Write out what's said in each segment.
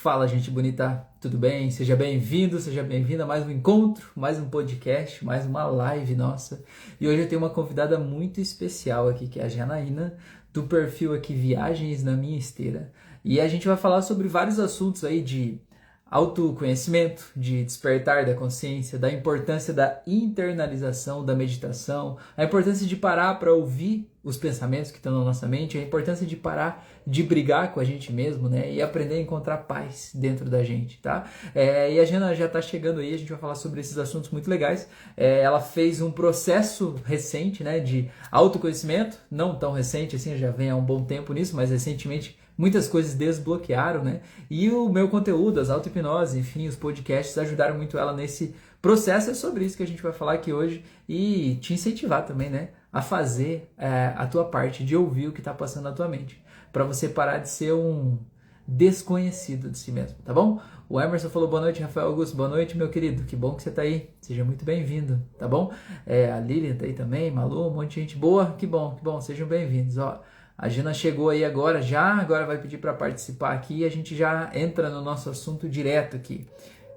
Fala, gente bonita, tudo bem? Seja bem-vindo, seja bem-vinda a mais um encontro, mais um podcast, mais uma live nossa. E hoje eu tenho uma convidada muito especial aqui, que é a Janaína, do perfil aqui Viagens na Minha Esteira. E a gente vai falar sobre vários assuntos aí de autoconhecimento, de despertar da consciência, da importância da internalização da meditação, a importância de parar para ouvir os pensamentos que estão na nossa mente, a importância de parar de brigar com a gente mesmo, né? E aprender a encontrar paz dentro da gente, tá? E a Jana já tá chegando aí, a gente vai falar sobre esses assuntos muito legais. Ela fez um processo recente, né, de autoconhecimento, não tão recente assim, já vem há um bom tempo nisso, mas recentemente muitas coisas desbloquearam, né? E o meu conteúdo, as auto-hipnose, enfim, os podcasts ajudaram muito ela nesse processo. É sobre isso que a gente vai falar aqui hoje e te incentivar também, né? A fazer a tua parte, de ouvir o que está passando na tua mente, para você parar de ser um desconhecido de si mesmo, tá bom? O Emerson falou boa noite, Rafael Augusto, boa noite, meu querido, que bom que você tá aí, seja muito bem-vindo, tá bom? A Lilian tá aí também, Malu, um monte de gente boa, que bom, sejam bem-vindos, ó. A Gina chegou aí agora, agora vai pedir para participar aqui e a gente já entra no nosso assunto direto aqui.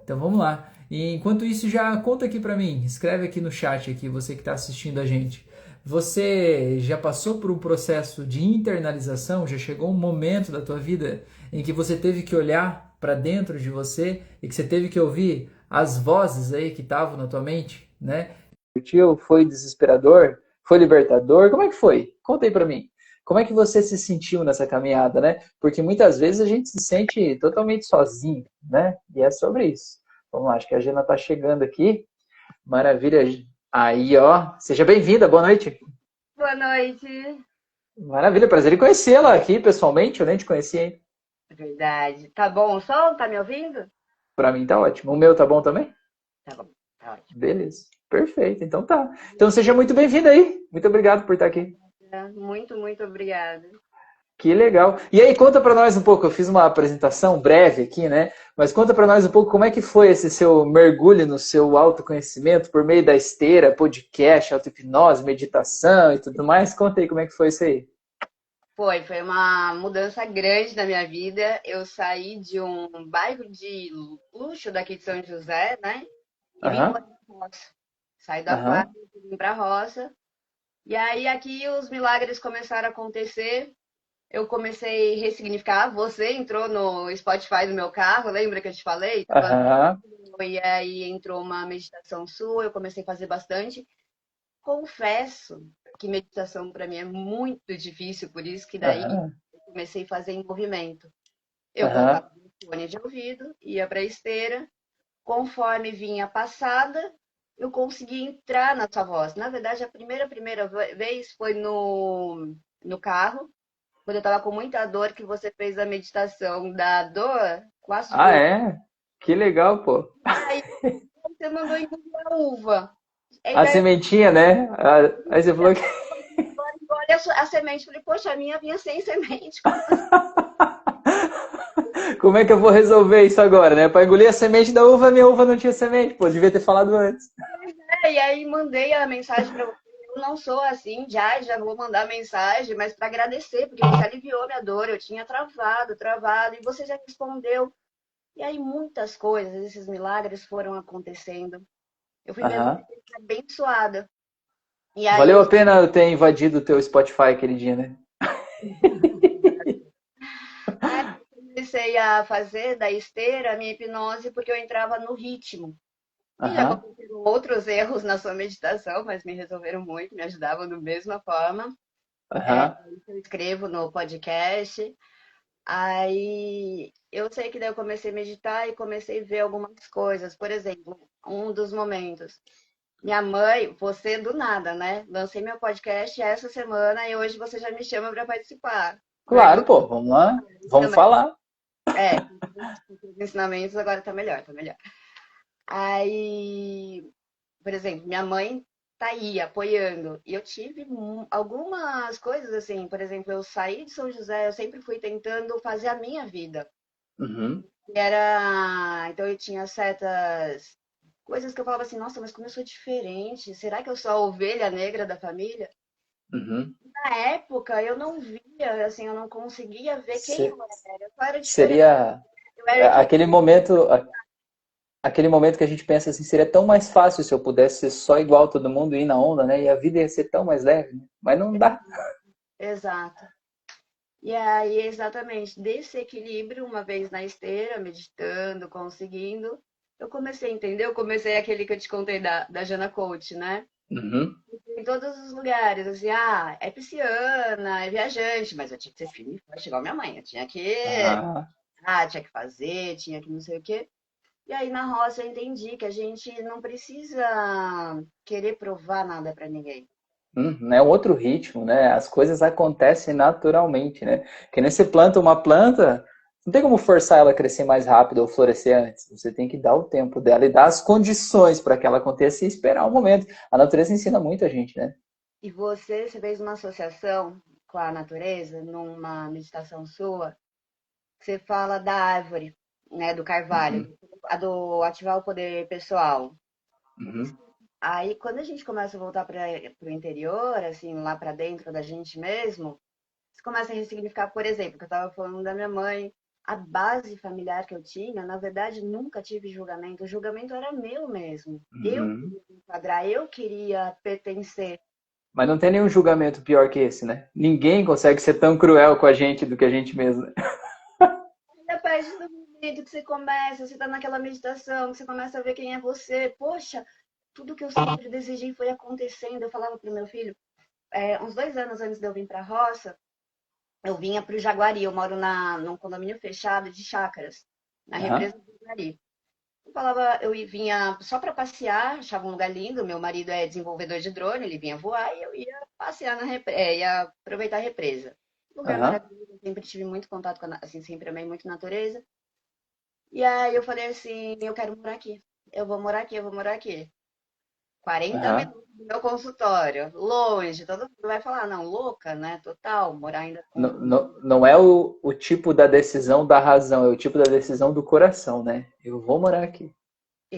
Então vamos lá. E enquanto isso, já conta aqui para mim, escreve aqui no chat aqui, você que está assistindo a gente. Você já passou por um processo de internalização? Já chegou um momento da tua vida em que você teve que olhar para dentro de você e que você teve que ouvir as vozes aí que estavam na tua mente, né? Foi desesperador? Foi libertador? Como é que foi? Conta aí para mim. Como é que você se sentiu nessa caminhada, né? Porque muitas vezes a gente se sente totalmente sozinho, né? E é sobre isso. Vamos lá, acho que a Gina está chegando aqui. Maravilha. Aí, ó. Seja bem-vinda, boa noite. Boa noite. Maravilha, prazer em conhecê-la aqui pessoalmente, eu nem te conhecia ainda. Verdade. Tá bom o som? Tá me ouvindo? Pra mim tá ótimo. O meu tá bom também? Tá bom, tá ótimo. Beleza. Perfeito, então tá. Então seja muito bem-vinda aí. Muito obrigado por estar aqui. Muito, muito obrigada. Que legal. E aí, conta para nós um pouco. Eu fiz uma apresentação breve aqui, né? Mas conta para nós um pouco como é que foi esse seu mergulho no seu autoconhecimento por meio da esteira, podcast, auto-hipnose, meditação e tudo mais. Conta aí como é que foi isso aí. Foi uma mudança grande na minha vida. Eu saí de um bairro de luxo daqui de São José, né? E vim morar Aham, na roça. Saí da quadra aham, e vim pra roça. E aí aqui os milagres começaram a acontecer. Eu comecei a ressignificar. Você entrou no Spotify do meu carro, lembra que eu te falei? Tava aham, e aí entrou uma meditação sua, eu comecei a fazer bastante. Confesso que meditação para mim é muito difícil, por isso que daí aham, eu comecei a fazer em movimento. Eu aham, colocava o fone de ouvido, ia para a esteira, conforme vinha a passada, eu conseguia entrar na sua voz. Na verdade, a primeira vez foi no carro, quando eu estava com muita dor, que você fez a meditação da dor, quase Ah, foi. é? Que legal, pô. E aí você mandou engolir a uva. E A daí sementinha, né? Aí você falou que. olha a semente. Falei, poxa, a minha vinha sem semente. Como assim? Como é que eu vou resolver isso agora, né? Para engolir a semente da uva, minha uva não tinha semente. Pô, devia ter falado antes. E aí mandei a mensagem para você. Eu não sou assim, já vou mandar mensagem, mas para agradecer, porque você aliviou minha dor. Eu tinha travado, e você já respondeu. E aí muitas coisas, esses milagres foram acontecendo. Eu fui mesmo Aham. abençoada. E aí Valeu eu a pena eu ter invadido o teu Spotify aquele dia, né? comecei a fazer da esteira a minha hipnose porque eu entrava no ritmo. E já Aham, aconteceram outros erros na sua meditação, mas me resolveram muito, me ajudavam da mesma forma. aham, Eu escrevo no podcast. Aí eu sei que daí eu comecei a meditar e comecei a ver algumas coisas. Por exemplo, um dos momentos. Minha mãe, você do nada, né? Lancei meu podcast essa semana e hoje você já me chama para participar. claro, Pergunta pô, vamos lá, vamos também. falar. É, os ensinamentos agora tá melhor, tá melhor. Aí, por exemplo, minha mãe tá aí apoiando. E eu tive algumas coisas assim, por exemplo, eu saí de São José, eu sempre fui tentando fazer a minha vida. Uhum, Então eu tinha certas coisas que eu falava assim, nossa, mas como eu sou diferente, será que eu sou a ovelha negra da família? uhum. Na época eu não via, assim, eu não conseguia ver quem eu Se- era, eu só era diferente. seria, É, era que aquele momento que a gente pensa assim, seria tão mais fácil se eu pudesse ser só igual a todo mundo e ir na onda, né? E a vida ia ser tão mais leve, né? Mas não dá. exato. E aí, exatamente, desse equilíbrio, uma vez na esteira, meditando, conseguindo, eu comecei a entender, eu comecei aquele que eu te contei da Jana Coach, né? Uhum. Em todos os lugares, assim, ah, é pisciana, é viajante, mas eu tinha que ser firme e forte, igual minha mãe. Eu tinha que, Ah, tinha que fazer, tinha que não sei o quê. E aí na roça eu entendi que a gente não precisa querer provar nada pra ninguém. é outro ritmo, né? As coisas acontecem naturalmente, né? Que nem você planta uma planta, não tem como forçar ela a crescer mais rápido ou florescer antes. Você tem que dar o tempo dela e dar as condições para que ela aconteça e esperar o momento. A natureza ensina muito a gente, né? E você fez uma associação com a natureza numa meditação sua, você fala da árvore, né, do carvalho, Uhum, a do ativar o poder pessoal. uhum, Aí, quando a gente começa a voltar para o interior, assim, lá para dentro da gente mesmo, você começa a ressignificar, por exemplo, que eu estava falando da minha mãe, a base familiar que eu tinha, na verdade, nunca tive julgamento. O julgamento era meu mesmo. Eu uhum. queria me enquadrar, eu queria pertencer. Mas não tem nenhum julgamento pior que esse, né? Ninguém consegue ser tão cruel com a gente do que a gente mesmo, né? E a partir do momento que você começa, você está naquela meditação, que você começa a ver quem é você, poxa, tudo que eu sempre desejei foi acontecendo. Eu falava para o meu filho, uns 2 anos antes de eu vir para a roça, eu vinha para o Jaguari, eu moro num condomínio fechado de chácaras, na Aham, represa do Jaguari. Eu vinha só para passear, achava um lugar lindo. Meu marido é desenvolvedor de drone, ele vinha voar e eu ia passear ia aproveitar a represa. Lugar aham, maravilhoso, eu sempre tive muito contato com, assim, sempre amei muito natureza. E aí eu falei assim, eu quero morar aqui. Eu vou morar aqui, eu vou morar aqui. 40 aham. minutos do meu consultório, longe, todo mundo vai falar, não, louca, né? Total, morar ainda Não, com. não, não é o tipo da decisão da razão, é o tipo da decisão do coração, né? Eu vou morar aqui.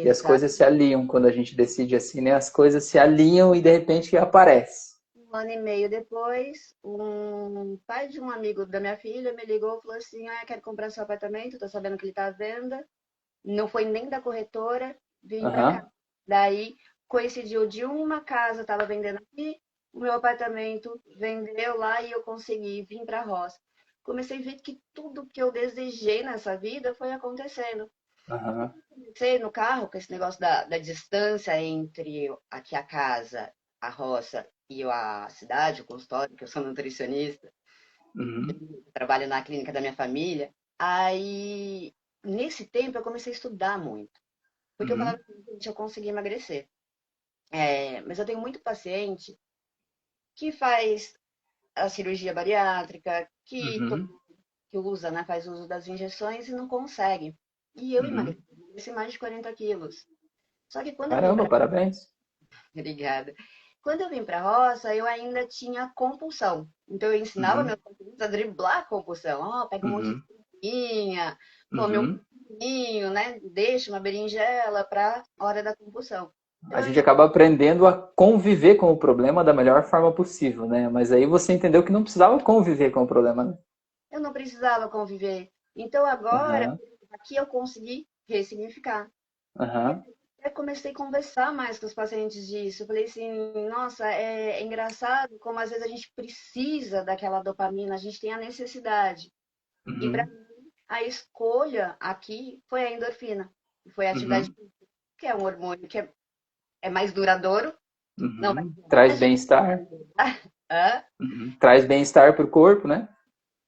E as Exato. coisas se alinham quando a gente decide assim, né? As coisas se alinham e de repente aparece. 1 ano e meio depois, um pai de um amigo da minha filha me ligou e falou assim: Ah, quero comprar seu apartamento, tô sabendo que ele tá à venda. Não foi nem da corretora, vim pra cá. Aham, Daí coincidiu de uma casa, tava vendendo aqui, o meu apartamento vendeu lá e eu consegui vir pra roça. Comecei a ver que tudo que eu desejei nessa vida foi acontecendo. aham, Comecei no carro com esse negócio da distância entre aqui a casa, a roça e a cidade, o consultório, que eu sou nutricionista, uhum, trabalho na clínica da minha família. Aí, nesse tempo, eu comecei a estudar muito. Porque eu falava uhum, assim, gente, eu consegui emagrecer. Mas eu tenho muito paciente que faz a cirurgia bariátrica, uhum, que usa, né, faz uso das injeções e não consegue. E eu uhum. emagreci mais de 40 quilos. Só que quando eu vim Caramba, para parabéns. Obrigada. Quando eu vim para a roça, eu ainda tinha compulsão. Então, eu ensinava Uhum, meus pacientes a driblar a compulsão. Ó, pega um monte de uhum, frutinha, come um uhum. pouquinho, né? Deixa uma berinjela para a hora da compulsão. Eu A gente ainda acaba aprendendo a conviver com o problema da melhor forma possível, né? Mas aí você entendeu que não precisava conviver com o problema, né? eu não precisava conviver. Então, agora, Aham, aqui eu consegui ressignificar. E aham, eu comecei a conversar mais com os pacientes disso. Eu falei assim, nossa, é engraçado como às vezes a gente precisa daquela dopamina, a gente tem a necessidade. E para uhum, a escolha aqui foi a endorfina, foi a atividade uhum, física, que é um hormônio que é mais duradouro, não vai uhum. demorar, Traz a gente bem-estar. Hã? Uhum. Traz bem-estar para o corpo, né?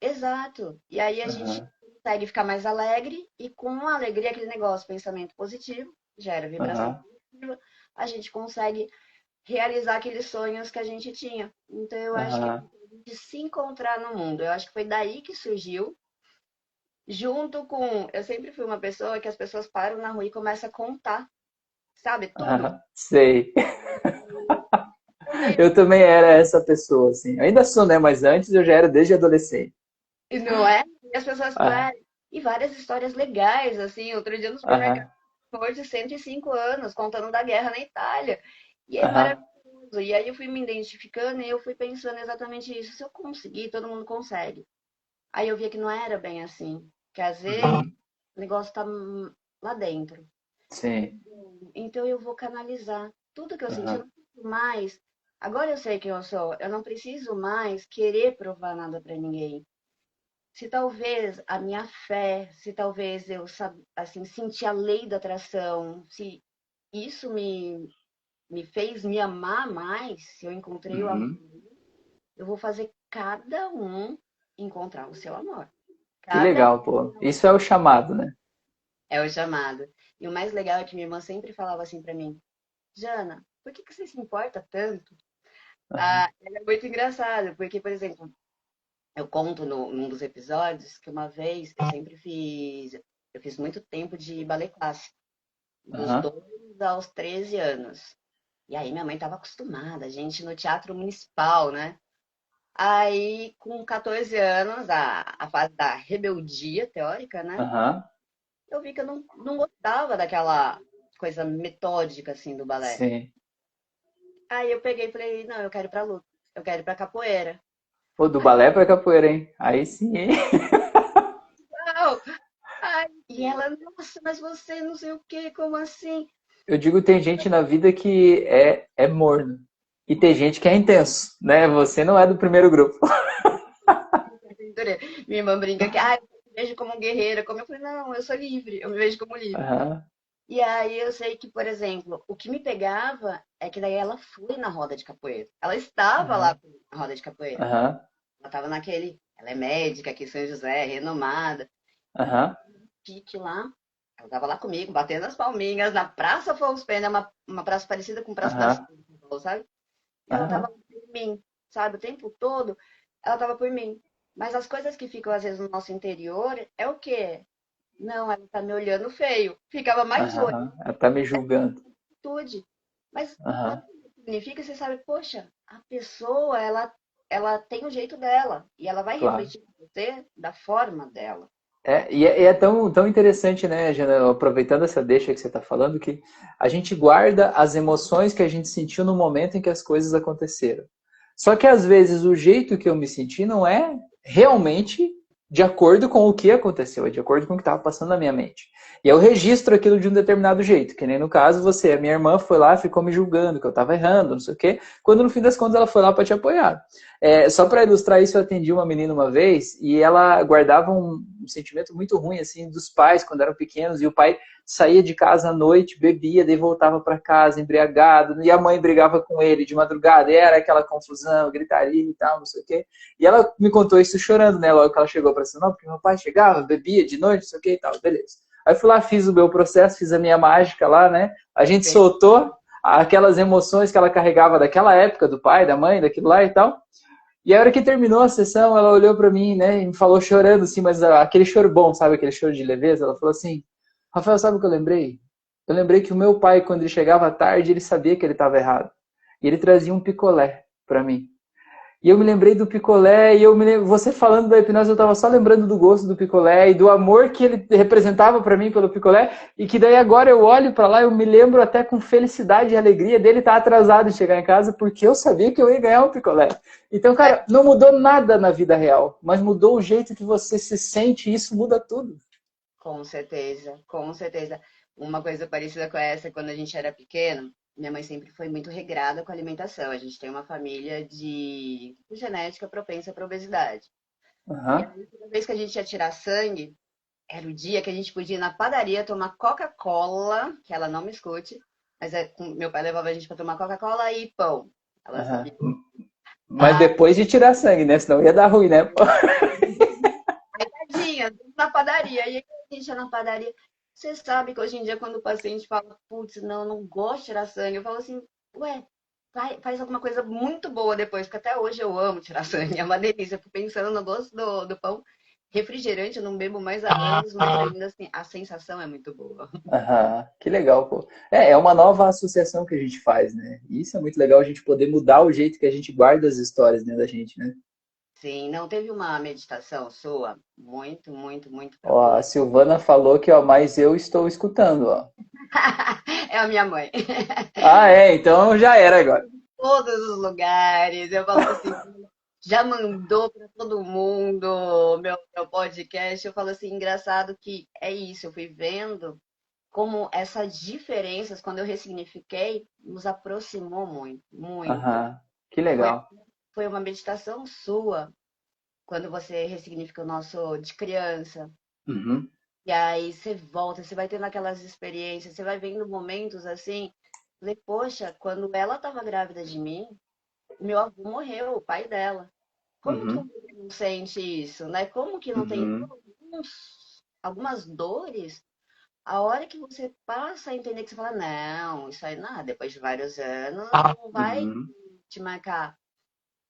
Exato. E aí a gente Aham, consegue ficar mais alegre e com a alegria, aquele negócio, pensamento positivo, gera vibração aham, positiva, a gente consegue realizar aqueles sonhos que a gente tinha. Então eu acho que é aham, a gente se encontrar no mundo. Eu acho que foi daí que surgiu, junto com. Eu sempre fui uma pessoa que as pessoas param na rua e começam a contar, sabe? Tudo. aham. Sei. Também, Eu também era essa pessoa, assim. Eu ainda sou, né? Mas antes eu já era desde adolescente. não é? E as pessoas Ah, param. E várias histórias legais, assim. Outro dia no supermercado, aham, senhor de 105 anos, contando da guerra na Itália. E é aham, maravilhoso. E aí eu fui me identificando e eu fui pensando exatamente isso. Se eu conseguir, todo mundo consegue. Aí eu via que não era bem assim. Que às vezes uhum, negócio tá lá dentro. Sim. Então eu vou canalizar tudo que eu senti. Eu Aham. não preciso mais. Agora eu sei quem eu sou. Eu não preciso mais querer provar nada para ninguém. Se talvez a minha fé, se talvez eu assim sentir a lei da atração, se isso me fez me amar mais, se eu encontrei o amor, Uhum. eu vou fazer cada um encontrar o seu amor. Que Cada legal, pô. Isso é o chamado, né? é o chamado. E o mais legal é que minha irmã sempre falava assim para mim: Jana, por que você se importa tanto? Aham. Ela é muito engraçado, porque, por exemplo, eu conto num dos episódios que uma vez eu fiz muito tempo de balé clássico, dos Aham. 12 aos 13 anos. E aí minha mãe estava acostumada, a gente no teatro municipal, né? Aí, com 14 anos, a fase da rebeldia teórica, né? Aham. Eu vi que eu não gostava daquela coisa metódica, assim, do balé. Sim. Aí eu peguei e falei, não, eu quero ir pra luta, eu quero ir pra capoeira. Pô, do Aí, balé pra capoeira, hein? Aí sim, hein? não! E ela, nossa, mas você não sei o quê, como assim? Eu digo, tem gente na vida que é morno. E tem gente que é intenso, né? Você não é do primeiro grupo. Minha irmã brinca que, eu me vejo como guerreira, como eu falei, não, eu sou livre, eu me vejo como livre. Aham. E aí eu sei que, por exemplo, o que me pegava é que daí ela foi na roda de capoeira. Ela estava lá Aham. na roda de capoeira. Aham. Ela estava naquele, ela é médica aqui em São José, renomada. Aham. Pique lá. Ela estava lá comigo, batendo as palminhas na Praça Afonso Pena, uma praça parecida com Praça das Aham. Flores, sabe? E ela estava Aham. por mim, sabe? O tempo todo ela estava por mim. Mas as coisas que ficam às vezes no nosso interior é o quê? Não, ela tá me olhando feio. Ficava mais olhando Aham. Ela tá me julgando. atitude. Mas quando Aham. significa, você sabe, poxa, a pessoa, ela tem o jeito dela. E ela vai Claro. refletir com você da forma dela. E é tão interessante, né, Jana, aproveitando essa deixa que você está falando, que a gente guarda as emoções que a gente sentiu no momento em que as coisas aconteceram. Só que às vezes o jeito que eu me senti não é realmente de acordo com o que aconteceu, é de acordo com o que estava passando na minha mente. E eu registro aquilo de um determinado jeito, que nem no caso você, a minha irmã foi lá, ficou me julgando que eu estava errando, não sei o quê, quando no fim das contas ela foi lá para te apoiar. Só para ilustrar isso, eu atendi uma menina uma vez e ela guardava um sentimento muito ruim assim dos pais quando eram pequenos, e o pai saía de casa à noite, bebia, daí voltava para casa embriagado, e a mãe brigava com ele de madrugada, e era aquela confusão, gritaria e tal, não sei o quê. E ela me contou isso chorando, né, logo que ela chegou para cima, não, porque meu pai chegava, bebia de noite, não sei o quê e tal, beleza. Aí fui lá, fiz o meu processo, fiz a minha mágica lá, né, a gente soltou aquelas emoções que ela carregava daquela época, do pai, da mãe, daquilo lá e tal. E a hora que terminou a sessão, ela olhou pra mim, né, e me falou chorando, assim, mas aquele choro bom, sabe, aquele choro de leveza. Ela falou assim, Rafael, sabe o que eu lembrei? Eu lembrei que o meu pai, quando ele chegava à tarde, ele sabia que ele estava errado. E ele trazia um picolé pra mim. E eu me lembrei do picolé, e você falando da hipnose, eu estava só lembrando do gosto do picolé e do amor que ele representava para mim pelo picolé, e que daí agora eu olho para lá, eu me lembro até com felicidade e alegria dele estar atrasado de chegar em casa, porque eu sabia que eu ia ganhar um picolé. Então, É, cara, não mudou nada na vida real, mas mudou o jeito que você se sente, e isso muda tudo. com certeza, com certeza. Uma coisa parecida com essa, quando a gente era pequeno, minha mãe sempre foi muito regrada com a alimentação. A gente tem uma família de genética propensa para obesidade. E Aham. aí, toda vez que a gente ia tirar sangue, era o dia que a gente podia ir na padaria tomar Coca-Cola, que ela não me escute, mas meu pai levava a gente para tomar Coca-Cola e pão. Ela Aham. sabia. Mas Ah, depois de tirar sangue, né? Senão ia dar ruim, né? tadinha, na padaria. E aí a gente ia na padaria. Você sabe que hoje em dia, quando o paciente fala, putz, não, não gosto de tirar sangue, eu falo assim, ué, faz alguma coisa muito boa depois, porque até hoje eu amo tirar sangue, é uma delícia. Eu fico pensando no gosto do pão. Refrigerante, eu não bebo mais há anos, mas ainda assim, a sensação é muito boa. Aham, que legal, pô. É uma nova associação que a gente faz, né? E isso é muito legal, a gente poder mudar o jeito que a gente guarda as histórias dentro da gente, né? Sim, não teve uma meditação sua muito, muito, muito Ó, a profunda. Silvana falou que, ó, mas eu estou escutando, ó. É a minha mãe. Ah, então já era agora. Todos os lugares. Eu falo assim. já mandou para todo mundo meu podcast. Eu falo assim, engraçado que é isso, eu fui vendo como essas diferenças, quando eu ressignifiquei, nos aproximou muito, muito. Aham. Que Foi, legal. foi uma meditação sua, quando você ressignifica o nosso de criança. Uhum. E aí você volta, você vai tendo aquelas experiências, você vai vendo momentos assim. Falei, poxa, quando ela estava grávida de mim, meu avô morreu, o pai dela. Como que Uhum. um não sente isso, né? Como que não tem Uhum. algumas dores? A hora que você passa a entender que você fala, não, isso aí não, depois de vários anos não vai Uhum. te marcar.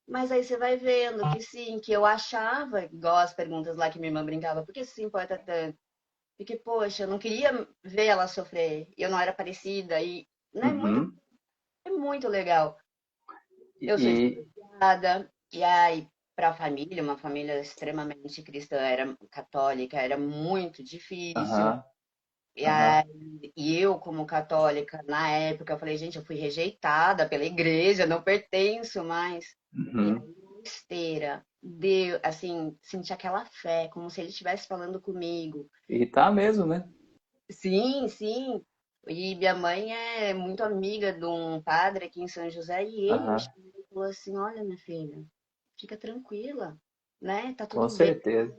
Mas aí você vai vendo que sim, que eu achava, igual as perguntas lá que minha irmã brincava, por que isso se importa tanto? Porque, poxa, eu não queria ver ela sofrer, eu não era parecida, e né, Uhum. é muito legal. Eu sou E, divorciada, e aí, para a família, uma família extremamente cristã, era católica, era muito difícil. aham, E, aham, aí, e eu, como católica, na época, eu falei, gente, eu fui rejeitada pela igreja, não pertenço mais. E uhum. aí, na esteira, deu, assim, senti aquela fé, como se ele estivesse falando comigo. E tá mesmo, né? Sim, sim. E minha mãe é muito amiga de um padre aqui em São José, e ele me Aham, chamou e falou assim: Olha, minha filha, fica tranquila, né? Tá com tudo bem, certeza.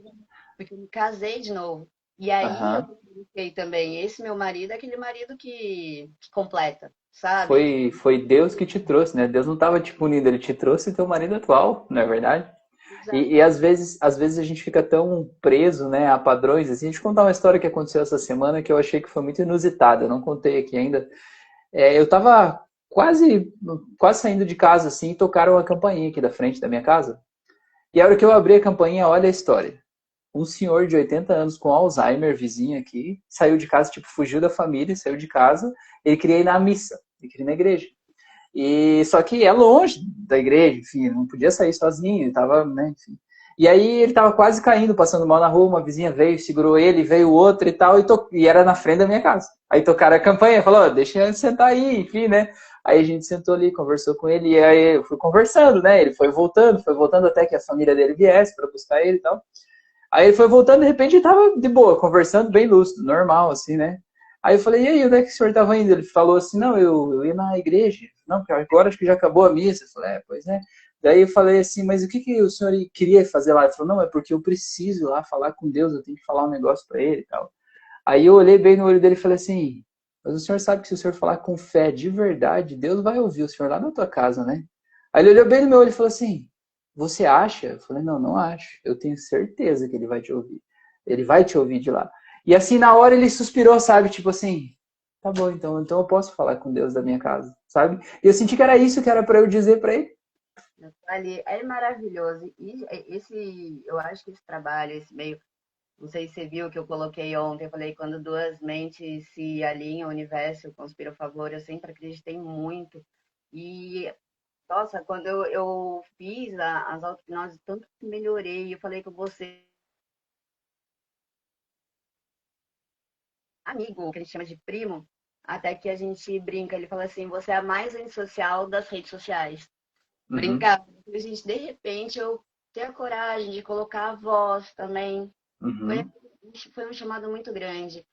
porque eu me casei de novo. E aí eu Aham. fiquei também. Esse meu marido é aquele marido que completa, sabe? Foi Deus que te trouxe, né? Deus não estava te punindo, ele te trouxe teu marido atual, não é verdade? Exato. E às vezes a gente fica tão preso, né, a padrões. Assim, deixa eu contar uma história que aconteceu essa semana que eu achei que foi muito inusitada. Eu não contei aqui ainda. Eu tava quase saindo de casa assim, e tocaram a campainha aqui da frente da minha casa. E a hora que eu abri a campainha, olha a história. Um senhor de 80 anos com Alzheimer, vizinho aqui, saiu de casa, tipo, fugiu da família, saiu de casa. Ele queria ir na missa, ele queria ir na igreja. E só que é longe da igreja, enfim, não podia sair sozinho, ele tava, né, enfim. E aí ele tava quase caindo, passando mal na rua, uma vizinha veio, segurou ele, veio outro e tal, e era na frente da minha casa. Aí tocaram a campanha, falou, oh, deixa ele sentar aí, enfim, né? Aí a gente sentou ali, conversou com ele, e aí eu fui conversando, né? Ele foi voltando até que a família dele viesse para buscar ele e tal. Aí ele foi voltando, de repente ele tava de boa, conversando bem lúcido, normal, assim, né? Aí eu falei, e aí, onde é que o senhor tava indo? Ele falou assim, não, eu ia na igreja. Não, porque agora acho que já acabou a missa. Eu falei, pois é. Daí eu falei assim, mas o que, que o senhor queria fazer lá? Ele falou, não, é porque eu preciso ir lá falar com Deus, eu tenho que falar um negócio para ele e tal. Aí eu olhei bem no olho dele e falei assim, mas o senhor sabe que se o senhor falar com fé de verdade, Deus vai ouvir o senhor lá na tua casa, né? Aí ele olhou bem no meu olho e falou assim, você acha? Eu falei, não, não acho. Eu tenho certeza que ele vai te ouvir. Ele vai te ouvir de lá. E assim, na hora ele suspirou, sabe? Tipo assim, tá bom, então eu posso falar com Deus da minha casa, sabe? E eu senti que era isso que era para eu dizer para ele. Ali é maravilhoso. E eu acho que esse trabalho, esse meio. Não sei se você viu que eu coloquei ontem, eu falei, quando duas mentes se alinham, o universo conspira a favor, eu sempre acreditei muito. E, nossa, quando eu fiz as auto-hipnose, tanto que melhorei, eu falei com você, amigo, que a gente chama de primo, até que a gente brinca, ele fala assim, você é a mais antissocial das redes sociais. Uhum, Brincar. A gente, de repente, eu ter a coragem de colocar a voz também. Foi, uhum, foi um chamado muito grande.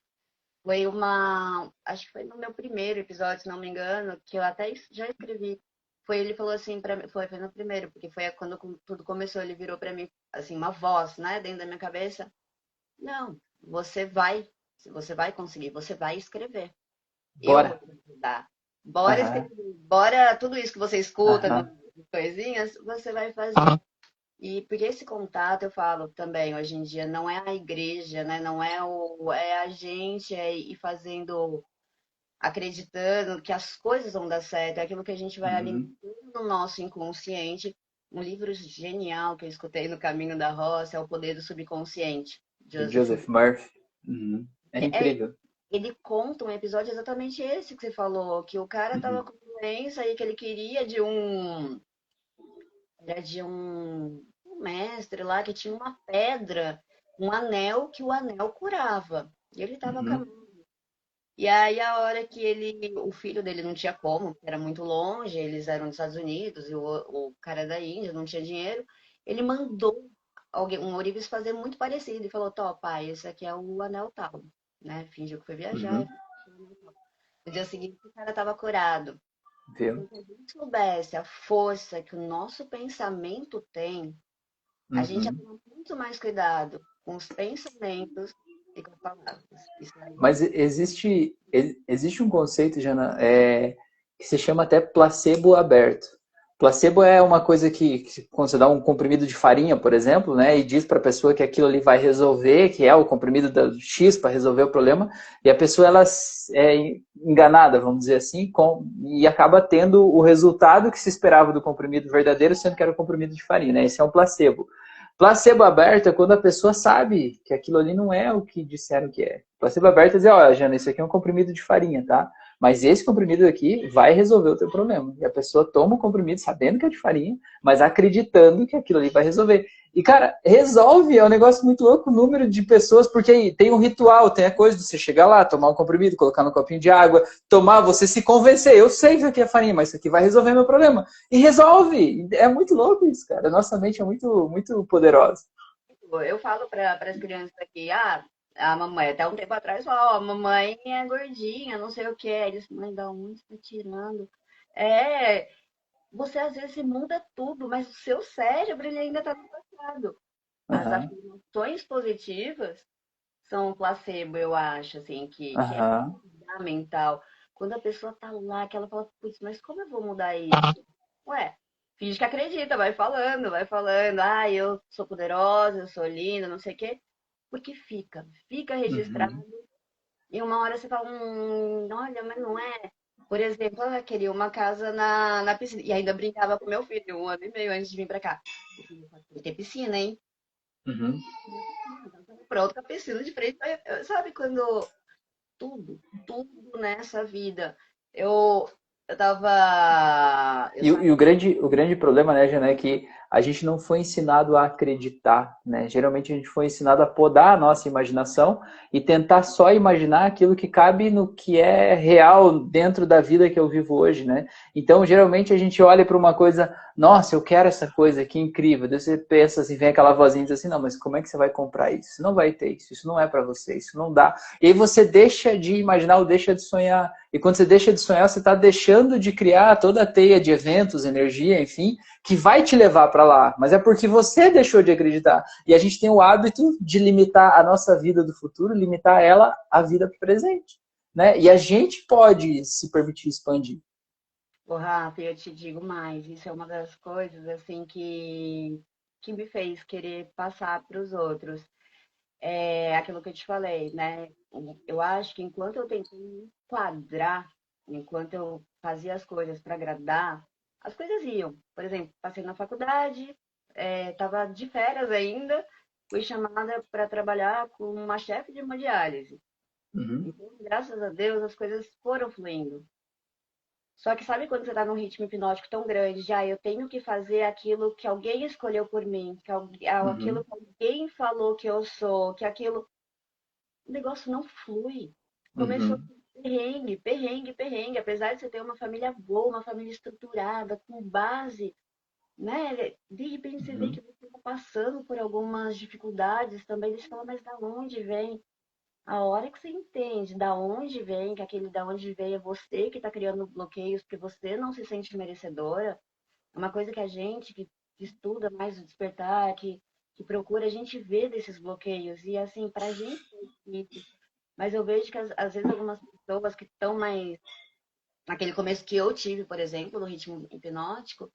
Foi uma. Acho que foi no meu primeiro episódio, se não me engano, que eu até já escrevi. Foi ele falou assim para mim, foi no primeiro, porque foi quando tudo começou, ele virou para mim assim uma voz, né, dentro da minha cabeça. Não, você vai conseguir, você vai escrever. Eu vou bora. te ajudar. Bora Aham, escrever, bora tudo isso que você escuta nas aham, coisinhas, você vai fazer. E por esse contato eu falo também, hoje em dia, não é a igreja, né? Não é é a gente ir fazendo, acreditando que as coisas vão dar certo, é aquilo que a gente vai alimentando uhum. no nosso inconsciente. Um livro genial que eu escutei no Caminho da Roça é O Poder do Subconsciente, Do Joseph. Joseph Murphy. Uhum. É É, incrível. ele conta um episódio exatamente esse que você falou, que o cara tava Uhum, com doença e que ele queria de um era de um mestre lá que tinha uma pedra, um anel que o anel curava. E ele estava uhum, caminhando. E aí, a hora que o filho dele não tinha como, era muito longe, eles eram dos Estados Unidos e o cara da Índia não tinha dinheiro. Ele mandou um ourives fazer muito parecido e falou: Tó, pai, esse aqui é o anel tal, né? Fingiu que foi viajar. Uhum. No dia seguinte, o cara estava curado. Viu? Então, se a gente soubesse a força que o nosso pensamento tem, a gente ia Uhum. tomar muito mais cuidado com os pensamentos e com as palavras. Isso aí. Mas existe um conceito, Jana, que se chama até placebo aberto. Placebo é uma coisa que quando você dá um comprimido de farinha, por exemplo, né, e diz para a pessoa que aquilo ali vai resolver, que é o comprimido da X para resolver o problema, e a pessoa ela é enganada, vamos dizer assim, e acaba tendo o resultado que se esperava do comprimido verdadeiro, sendo que era o comprimido de farinha, né? Esse é um placebo. Placebo aberto é quando a pessoa sabe que aquilo ali não é o que disseram que é. Placebo aberto é dizer, ó, Jana, isso aqui é um comprimido de farinha, tá? Mas esse comprimido aqui vai resolver o teu problema. E a pessoa toma o comprimido sabendo que é de farinha, mas acreditando que aquilo ali vai resolver. E, cara, resolve, é um negócio muito louco o número de pessoas, porque aí tem um ritual, tem a coisa de você chegar lá, tomar um comprimido, colocar no copinho de água, tomar, você se convencer. Eu sei que isso aqui é farinha, mas isso aqui vai resolver meu problema. E resolve! É muito louco isso, cara. Nossa mente é muito, muito poderosa. Eu falo para as crianças aqui, a mamãe, até um tempo atrás, falou, ó, a mamãe é gordinha, não sei o que. Eles, mãe, da onde você tá tirando? É, você às vezes muda tudo, mas o seu cérebro ele ainda está no passado. As Aham, afirmações positivas são um placebo, eu acho, assim, que é aham, fundamental. Quando a pessoa tá lá, que ela fala, putz, mas como eu vou mudar isso? Ué, finge que acredita, vai falando, vai falando. Ah, eu sou poderosa, eu sou linda, não sei o quê. Porque fica registrado. uhum, E uma hora você fala, olha, mas não é. Por exemplo, eu queria uma casa na piscina. E ainda brincava com meu filho, 1 ano e meio antes de vir pra cá. Eu falei, "Vai ter piscina, hein? uhum. Pronto, com a piscina de frente. Sabe quando tudo nessa vida. Eu, eu tava. Eu E saí. o grande problema, né, Jana, é que a gente não foi ensinado a acreditar, né? Geralmente a gente foi ensinado a podar a nossa imaginação e tentar só imaginar aquilo que cabe no que é real dentro da vida que eu vivo hoje, né? Então, geralmente a gente olha para uma coisa, nossa, eu quero essa coisa, que incrível. Daí você pensa assim, vem aquela vozinha e diz assim, não, mas como é que você vai comprar isso? Você não vai ter isso, isso não é para você, isso não dá. E aí você deixa de imaginar ou deixa de sonhar. E quando você deixa de sonhar, você está deixando de criar toda a teia de eventos, energia, enfim, que vai te levar para lá. Mas é porque você deixou de acreditar. E a gente tem o hábito de limitar a nossa vida do futuro, limitar ela à vida presente. Né? E a gente pode se permitir expandir. Ô, Rafa, eu te digo mais. Isso é uma das coisas, assim, que me fez querer passar para os outros. É aquilo que eu te falei, né? Eu acho que enquanto eu tentei me enquadrar, enquanto eu fazia as coisas para agradar, as coisas iam. Por exemplo, passei na faculdade, estava de férias ainda, fui chamada para trabalhar com uma chefe de hemodiálise. Uhum, Então, graças a Deus, as coisas foram fluindo. Só que sabe quando você está num ritmo hipnótico tão grande, já eu tenho que fazer aquilo que alguém escolheu por mim, aquilo uhum, que alguém falou que eu sou, que aquilo. O negócio não flui. Começou uhum, com perrengue, perrengue, perrengue. Apesar de você ter uma família boa, uma família estruturada, com base, né? De repente você vê uhum, que você está passando por algumas dificuldades também. Você fala, mas da onde vem? A hora que você entende da onde vem, que aquele da onde vem é você que está criando bloqueios, porque você não se sente merecedora, é uma coisa que a gente que estuda mais o despertar, que procura, a gente vê desses bloqueios. E assim, para a gente é difícil. Mas eu vejo que às vezes algumas pessoas que estão mais naquele começo que eu tive, por exemplo, no ritmo hipnótico,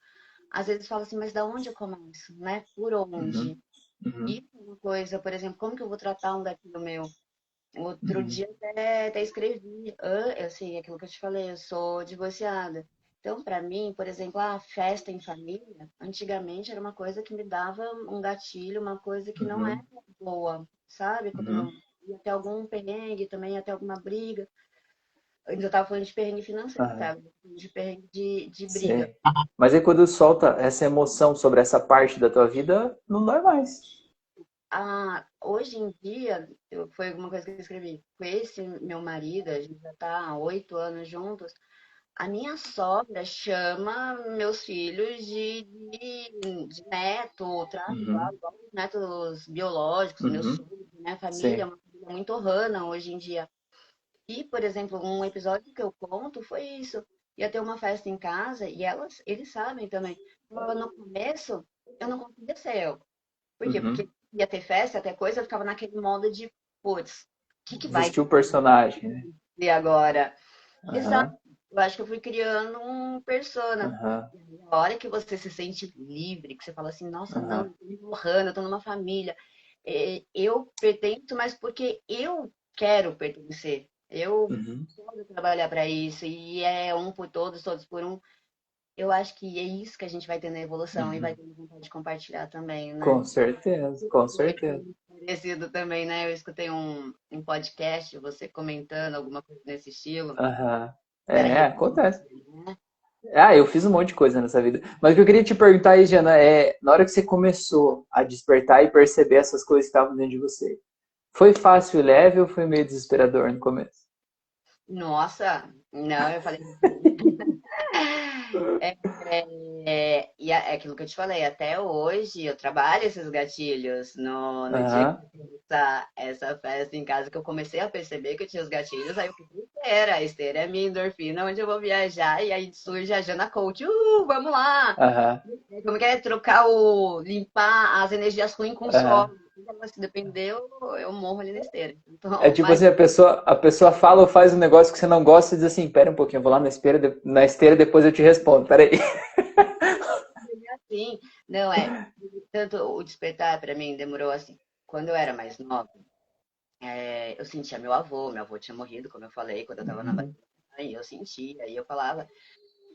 às vezes falam assim, mas da onde eu começo, né? Por uhum, onde? uhum, Isso é uma coisa, por exemplo, como que eu vou tratar um gatilho meu? Outro uhum, dia até escrevi, assim, aquilo que eu te falei, eu sou divorciada. Então, para mim, por exemplo, a festa em família, antigamente era uma coisa que me dava um gatilho, uma coisa que não era uhum, boa, sabe? Quando uhum. não ia ter algum perrengue, também ia ter alguma briga. Eu estava falando de perrengue financeiro, Aham, sabe? De perrengue de briga. sei. Mas aí quando solta essa emoção sobre essa parte da tua vida, não dói mais. Hoje em dia, foi alguma coisa que eu escrevi. Com esse meu marido, a gente já está há 8 anos juntos. A minha sogra chama meus filhos de neto, trata Uhum, igual os netos biológicos, meus uhum, sogros, minha família, é sim. uma família muito rana hoje em dia. E, por exemplo, um episódio que eu conto foi isso. Ia ter uma festa em casa e eles sabem também. No começo, eu não conseguia ser eu. Por quê? Uhum. Porque ia ter festa, ia ter coisa, eu ficava naquele modo de, putz, o que vai Vestiu o personagem, né? ter agora? Exato. Aham, Eu acho que eu fui criando um persona. aham, E aí, a hora que você se sente livre, que você fala assim, nossa, não, aham. eu tô me honrando, eu tô numa família. Eu pertenço, mas porque eu quero pertencer. Eu Uhum. quero trabalhar para isso. E é um por todos, todos por um. Eu acho que é isso que a gente vai ter na evolução e vai Uhum. ter vontade de compartilhar também, né? Com certeza, com certeza. Parecido também, né? Eu escutei um podcast, você comentando alguma coisa nesse estilo. Aham. Era É, acontece. né? Ah, eu fiz um monte de coisa nessa vida. Mas o que eu queria te perguntar aí, Jana, é na hora que você começou a despertar e perceber essas coisas que estavam dentro de você, foi fácil e leve ou foi meio desesperador no começo? Nossa, não, eu falei. É, é aquilo que eu te falei, até hoje eu trabalho esses gatilhos. No dia que Aham, essa festa em casa que eu comecei a perceber que eu tinha os gatilhos, aí eu fui pra esteira. A esteira é minha endorfina, onde eu vou viajar, e aí surge a Jana Coach. Vamos lá! aham, Como que é trocar limpar as energias ruins com o aham. sol? Se depender, eu morro ali na esteira. É Então, tipo mas assim, a pessoa fala ou faz um negócio que você não gosta e diz assim, pera um pouquinho, eu vou lá na esteira, depois eu te respondo, pera aí. é assim, não é. Tanto o despertar para mim demorou assim. Quando eu era mais nova, eu sentia meu avô tinha morrido, como eu falei, quando eu estava na barriga, Uhum. aí eu sentia, e eu falava,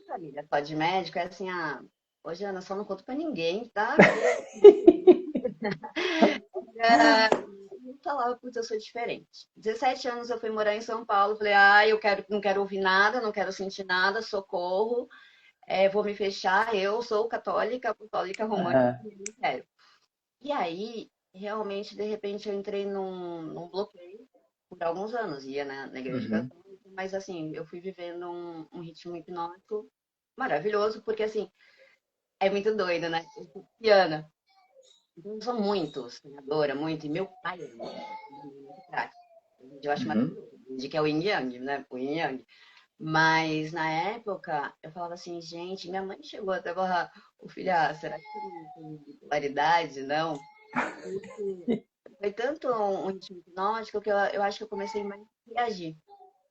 família, só de médico, é assim, ô Jana, só não conto pra ninguém, tá? Que eu falava, putz, eu sou diferente. 17 anos eu fui morar em São Paulo, falei, não quero ouvir nada, não quero sentir nada, socorro, vou me fechar, eu sou católica, apostólica, romântica, Aham, não quero. E aí, realmente, de repente, eu entrei num bloqueio por alguns anos, ia na igreja uhum, católica, mas assim, eu fui vivendo um ritmo hipnótico maravilhoso, porque assim, é muito doido, né? Eu sou pisciana, então eu sou muito sonhadora, muito, e meu pai é muito prático. Eu acho uhum. maravilhoso, de que é o yin yang, né? O yin yang. Mas na época, eu falava assim, gente, minha mãe chegou até a falar, ô filha, será que você não tem bipolaridade? Não. Foi tanto um ritmo hipnótico que eu acho que eu comecei mais a reagir.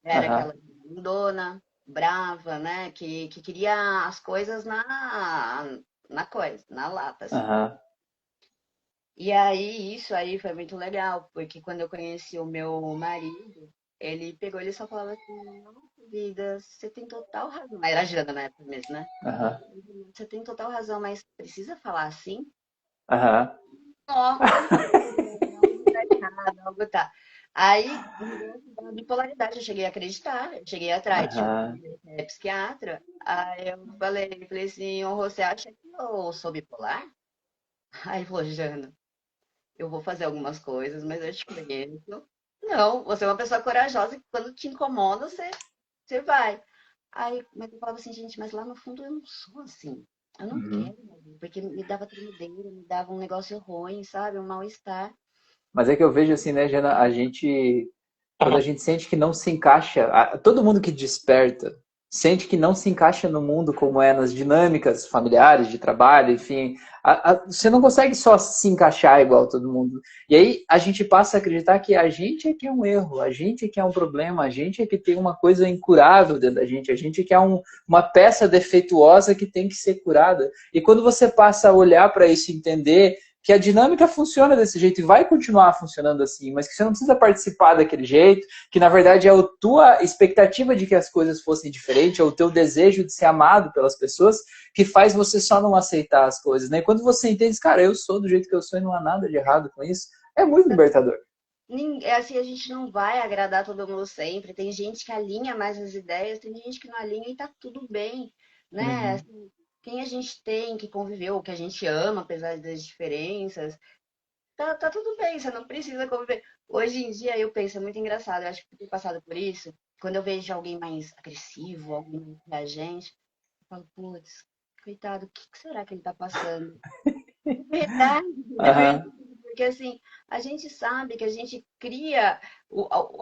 Era Aham, aquela dona, brava, né? Que queria as coisas na coisa, na lata, assim. aham, E aí, isso aí foi muito legal, porque quando eu conheci o meu marido, ele pegou, ele só falava assim, nossa vida, você tem total razão. Era a Jana na época mesmo, né? aham, Você tem total razão, mas precisa falar assim? aham, Ó, algo tá errado, algo tá. Aí, o negócio da bipolaridade, eu cheguei a acreditar, eu cheguei atrás, tinha um aham, amigo que é psiquiatra, aí eu falei assim, ô, você acha que eu sou bipolar? Aí ele falou, Jana, eu vou fazer algumas coisas, mas eu te conheço. Não, você é uma pessoa corajosa que quando te incomoda, você vai. Aí, mas eu falava assim, gente, mas lá no fundo eu não sou assim. Eu não uhum. quero, porque me dava tremedeira, me dava um negócio ruim, sabe? Um mal-estar. Mas é que eu vejo assim, né, Jana, quando a gente sente que não se encaixa, todo mundo que desperta sente que não se encaixa no mundo como é nas dinâmicas familiares, de trabalho, enfim, você não consegue só se encaixar igual todo mundo. E aí a gente passa a acreditar que a gente é que é um erro, a gente é que é um problema, a gente é que tem uma coisa incurável dentro da gente, a gente é que é uma peça defeituosa que tem que ser curada. E quando você passa a olhar para isso e entender que a dinâmica funciona desse jeito e vai continuar funcionando assim, mas que você não precisa participar daquele jeito, que na verdade é a tua expectativa de que as coisas fossem diferentes, é o teu desejo de ser amado pelas pessoas, que faz você só não aceitar as coisas, né? E quando você entende, cara, eu sou do jeito que eu sou e não há nada de errado com isso, é muito libertador. É assim, a gente não vai agradar todo mundo sempre. Tem gente que alinha mais as ideias, tem gente que não alinha e tá tudo bem, né? Uhum, Assim, quem a gente tem que conviver, o que a gente ama, apesar das diferenças, tá tudo bem, você não precisa conviver. Hoje em dia eu penso, é muito engraçado, eu acho que por ter passado por isso. quando eu vejo alguém mais agressivo, alguém mais reagente, eu falo, putz, coitado, o que será que ele tá passando? É verdade, é verdade. Aham, Porque assim, a gente sabe que a gente cria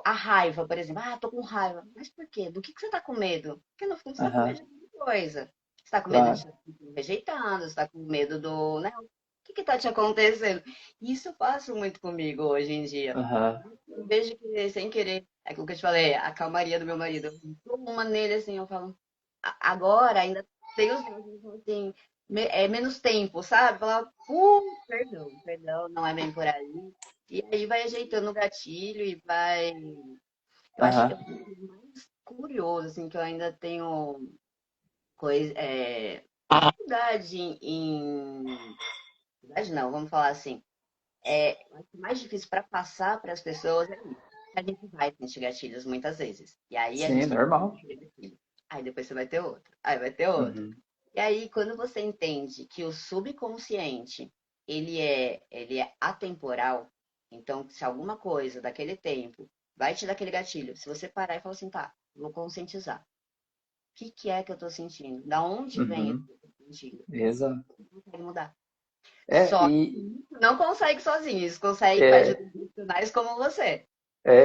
a raiva, por exemplo. Ah, tô com raiva. Mas por quê? Do que você tá com medo? Porque no fundo você tá com aham, medo de alguma coisa. Você tá com medo de claro. te rejeitando, você tá com medo do, né? O que que tá te acontecendo? Isso eu passo muito comigo hoje em dia. Aham, Eu vejo que, sem querer, é aquilo que eu te falei, a calmaria do meu marido. Eu dou uma nele assim, eu falo, agora ainda tem os meus, assim, é menos tempo, sabe? Falar, perdão, perdão, não é bem por aí. E aí vai ajeitando o gatilho e vai. Eu acho que aham, eu fico mais curioso, assim, que eu ainda tenho coisa, dificuldade em. Dificuldade não, vamos falar assim. Eu acho que o mais difícil para passar para as pessoas é isso. A gente vai ter gatilhos muitas vezes. E aí a sim, gente tem que normal. aquele gatilho. Aí depois você vai ter outro. Aí vai ter outro. Uhum, E aí, quando você entende que o subconsciente, ele é atemporal, então, se alguma coisa daquele tempo vai te dar aquele gatilho, se você parar e falar assim, tá, vou conscientizar. O que que é que eu tô sentindo? Da onde vem esse uhum, gatilho? exato. Não consegue mudar. É, Só e que não consegue sozinho, isso consegue com ajuda é, de profissionais como você.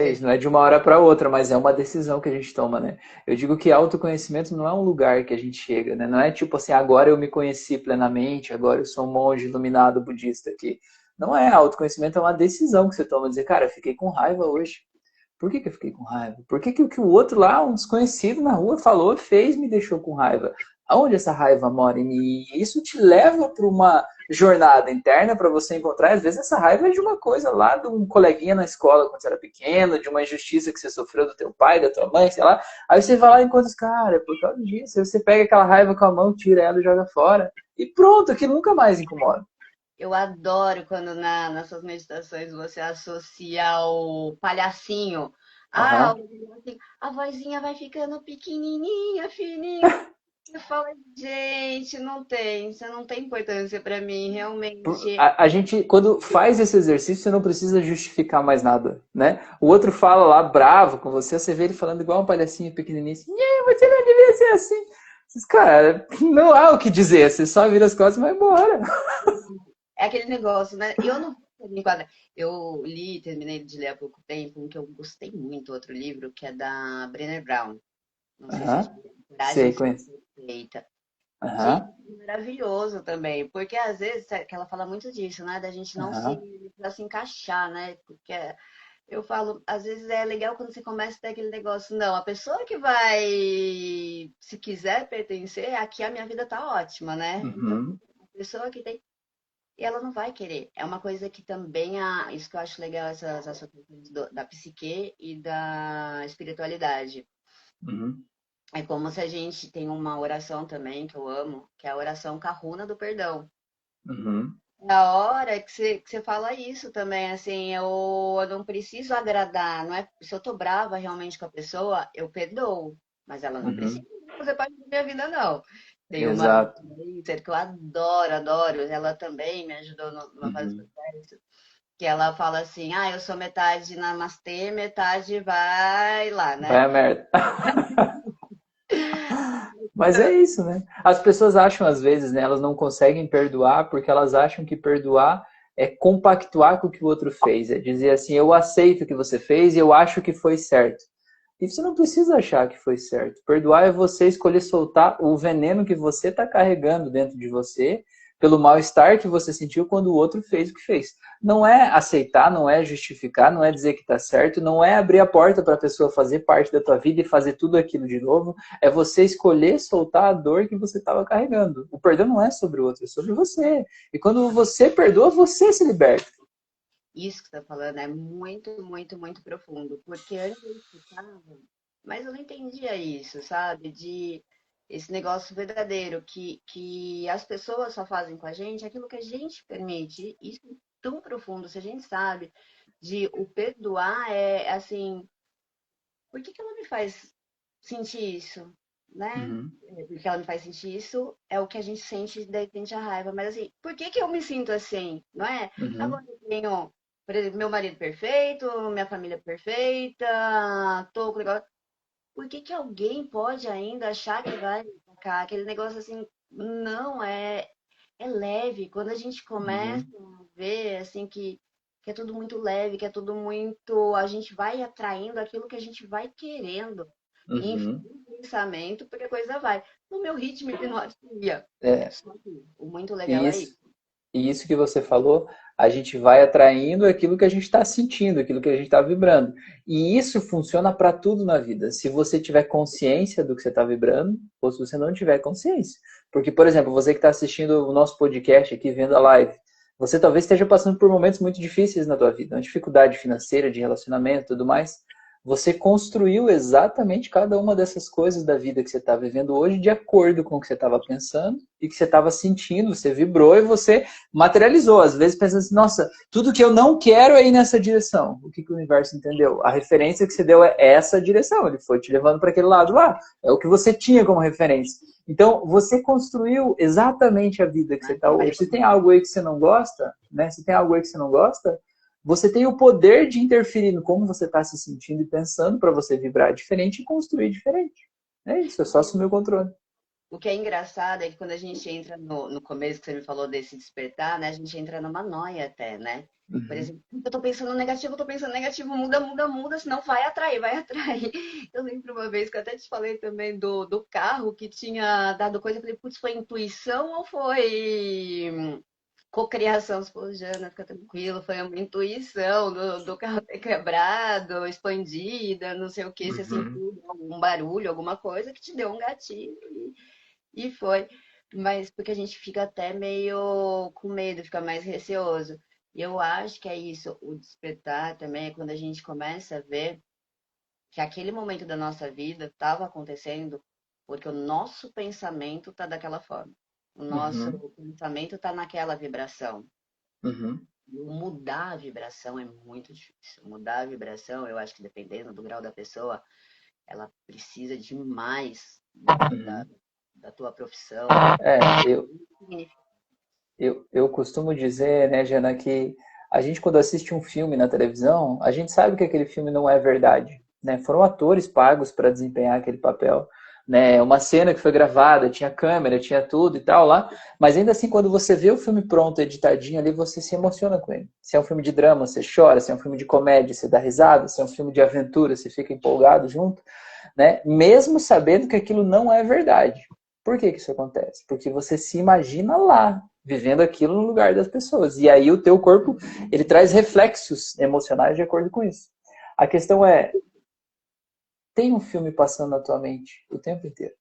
isso não é de uma hora para outra, mas é uma decisão que a gente toma, né? Eu digo que autoconhecimento não é um lugar que a gente chega, né? Não é tipo assim, agora eu me conheci plenamente, agora eu sou um monge iluminado budista aqui. Não é, autoconhecimento é uma decisão que você toma, dizer, cara, eu fiquei com raiva hoje. Por que que eu fiquei com raiva? Por que que o que o outro lá, um desconhecido na rua, falou, fez, me deixou com raiva? Aonde essa raiva mora em mim? E isso te leva para uma jornada interna para você encontrar. Às vezes essa raiva é de uma coisa lá de um coleguinha na escola quando você era pequeno, de uma injustiça que você sofreu do teu pai, da tua mãe, sei lá. Aí você vai lá e encontra os cara, é por causa disso. Aí você pega aquela raiva com a mão, tira ela e joga fora. E pronto, aquilo nunca mais incomoda. Eu adoro quando nas suas meditações você associa o palhacinho. Ah, Aham. a vozinha vai ficando pequenininha, fininha. Você fala, gente, não tem, isso não tem importância para mim, realmente. A gente, quando faz esse exercício, você não precisa justificar mais nada, né? O outro fala lá bravo com você, você vê ele falando igual um palhacinho pequenininho, assim, você não devia ser assim. Vocês, cara, não há o que dizer, você só vira as costas e vai embora. É aquele negócio, né? Eu não vou me enquadrar. Eu li, terminei de ler há pouco tempo, um que eu gostei muito, outro livro, que é da Brené Brown. Não sei se você Aham, já sei, Coragem Sem conheço. Perfeita. Gente, Aham, maravilhoso também, porque às vezes que ela fala muito disso, né? Da gente não aham, se encaixar, né? Porque eu falo, às vezes é legal quando você começa a ter aquele negócio, não, a pessoa que vai, se quiser pertencer, aqui a minha vida tá ótima, né? Então, uhum, a pessoa que tem, e ela não vai querer. É uma coisa que também, isso que eu acho legal, essas associações da psique e da espiritualidade. uhum, É como se a gente tem uma oração também que eu amo, que é a oração Kahuna do perdão. uhum, É a hora que você fala isso também, assim, eu não preciso agradar, não é? Se eu tô brava realmente com a pessoa, eu perdoo, mas ela não precisa uhum, fazer parte da minha vida, não. Tem uma exato. influencer que eu adoro, adoro, ela também me ajudou numa fase do Uhum. processo, que ela fala assim, eu sou metade namastê, metade vai lá, Vai né? a merda. Mas é isso, né? As pessoas acham, às vezes, né, elas não conseguem perdoar porque elas acham que perdoar é compactuar com o que o outro fez. É dizer assim, eu aceito o que você fez e eu acho que foi certo. E você não precisa achar que foi certo. Perdoar é você escolher soltar o veneno que você está carregando dentro de você pelo mal-estar que você sentiu quando o outro fez o que fez. Não é aceitar, não é justificar, não é dizer que está certo, não é abrir a porta para a pessoa fazer parte da tua vida e fazer tudo aquilo de novo. É você escolher soltar a dor que você estava carregando. O perdão não é sobre o outro, é sobre você. E quando você perdoa, você se liberta. Isso que você está falando é muito, muito, muito profundo, porque antes eu escutava, mas eu não entendia isso, sabe? De esse negócio verdadeiro que as pessoas só fazem com a gente aquilo que a gente permite. Isso é tão profundo, se a gente sabe de o perdoar é assim, por que que ela me faz sentir isso, né? Uhum, Porque ela me faz sentir isso, é o que a gente sente, daí sente a raiva. Mas assim, por que que eu me sinto assim, não é? Agora uhum, eu tenho, por exemplo, meu marido perfeito, minha família perfeita, tô com legal. por que que alguém pode ainda achar que vai ficar aquele negócio assim? Não, é leve. Quando a gente começa Uhum. a ver assim que é tudo muito leve, que é tudo muito. A gente vai atraindo aquilo que a gente vai querendo. E enfim, Uhum. o pensamento, porque a coisa vai. No meu ritmo hipnótico ia. É, Só que o muito legal e é isso, isso. e isso que você falou, a gente vai atraindo aquilo que a gente está sentindo, aquilo que a gente está vibrando. E isso funciona para tudo na vida. Se você tiver consciência do que você está vibrando, ou se você não tiver consciência. Porque, por exemplo, você que está assistindo o nosso podcast aqui, vendo a live, você talvez esteja passando por momentos muito difíceis na tua vida, uma dificuldade financeira, de relacionamento e tudo mais. Você construiu exatamente cada uma dessas coisas da vida que você está vivendo hoje de acordo com o que você estava pensando e que você estava sentindo, você vibrou e você materializou. Às vezes pensando assim, nossa, tudo que eu não quero é ir nessa direção. O que o universo entendeu? A referência que você deu é essa direção. Ele foi te levando para aquele lado lá. É o que você tinha como referência. Então, você construiu exatamente a vida que você Né? está hoje. Se tem algo aí que você não gosta, né? Se tem algo aí que você não gosta, você tem o poder de interferir no como você está se sentindo e pensando para você vibrar diferente e construir diferente. É isso, é só assumir o controle. O que é engraçado é que quando a gente entra no começo que você me falou desse despertar, né? A gente entra numa noia até, né? Por Uhum. exemplo, eu tô pensando negativo, eu tô pensando negativo, muda, muda, muda, senão vai atrair, vai atrair. Eu lembro uma vez que eu até te falei também do carro que tinha dado coisa, eu falei, putz, foi intuição ou foi cocriação? Você falou, Jana, fica tranquilo, foi uma intuição do carro ter quebrado, expandida, não sei o que, você Uhum. sentiu algum barulho, alguma coisa que te deu um gatilho. E foi. Mas porque a gente fica até meio com medo, fica mais receoso. E eu acho que é isso, o despertar também é quando a gente começa a ver que aquele momento da nossa vida estava acontecendo porque o nosso pensamento está daquela forma. O nosso Uhum. pensamento está naquela vibração. Uhum. E o mudar a vibração é muito difícil. Mudar a vibração, eu acho que dependendo do grau da pessoa, ela precisa demais Uhum. da tua profissão. É, eu costumo dizer, né, Jana, que a gente quando assiste um filme na televisão, a gente sabe que aquele filme não é verdade, né? Foram atores pagos para desempenhar aquele papel, né? Uma cena que foi gravada, tinha câmera, tinha tudo e tal lá, mas ainda assim quando você vê o filme pronto, editadinho ali, você se emociona com ele. Se é um filme de drama, você chora, se é um filme de comédia, você dá risada, se é um filme de aventura, você fica empolgado junto, né? Mesmo sabendo que aquilo não é verdade. Por que que isso acontece? Porque você se imagina lá, vivendo aquilo no lugar das pessoas. E aí o teu corpo, ele traz reflexos emocionais de acordo com isso. A questão é, tem um filme passando na tua mente o tempo inteiro.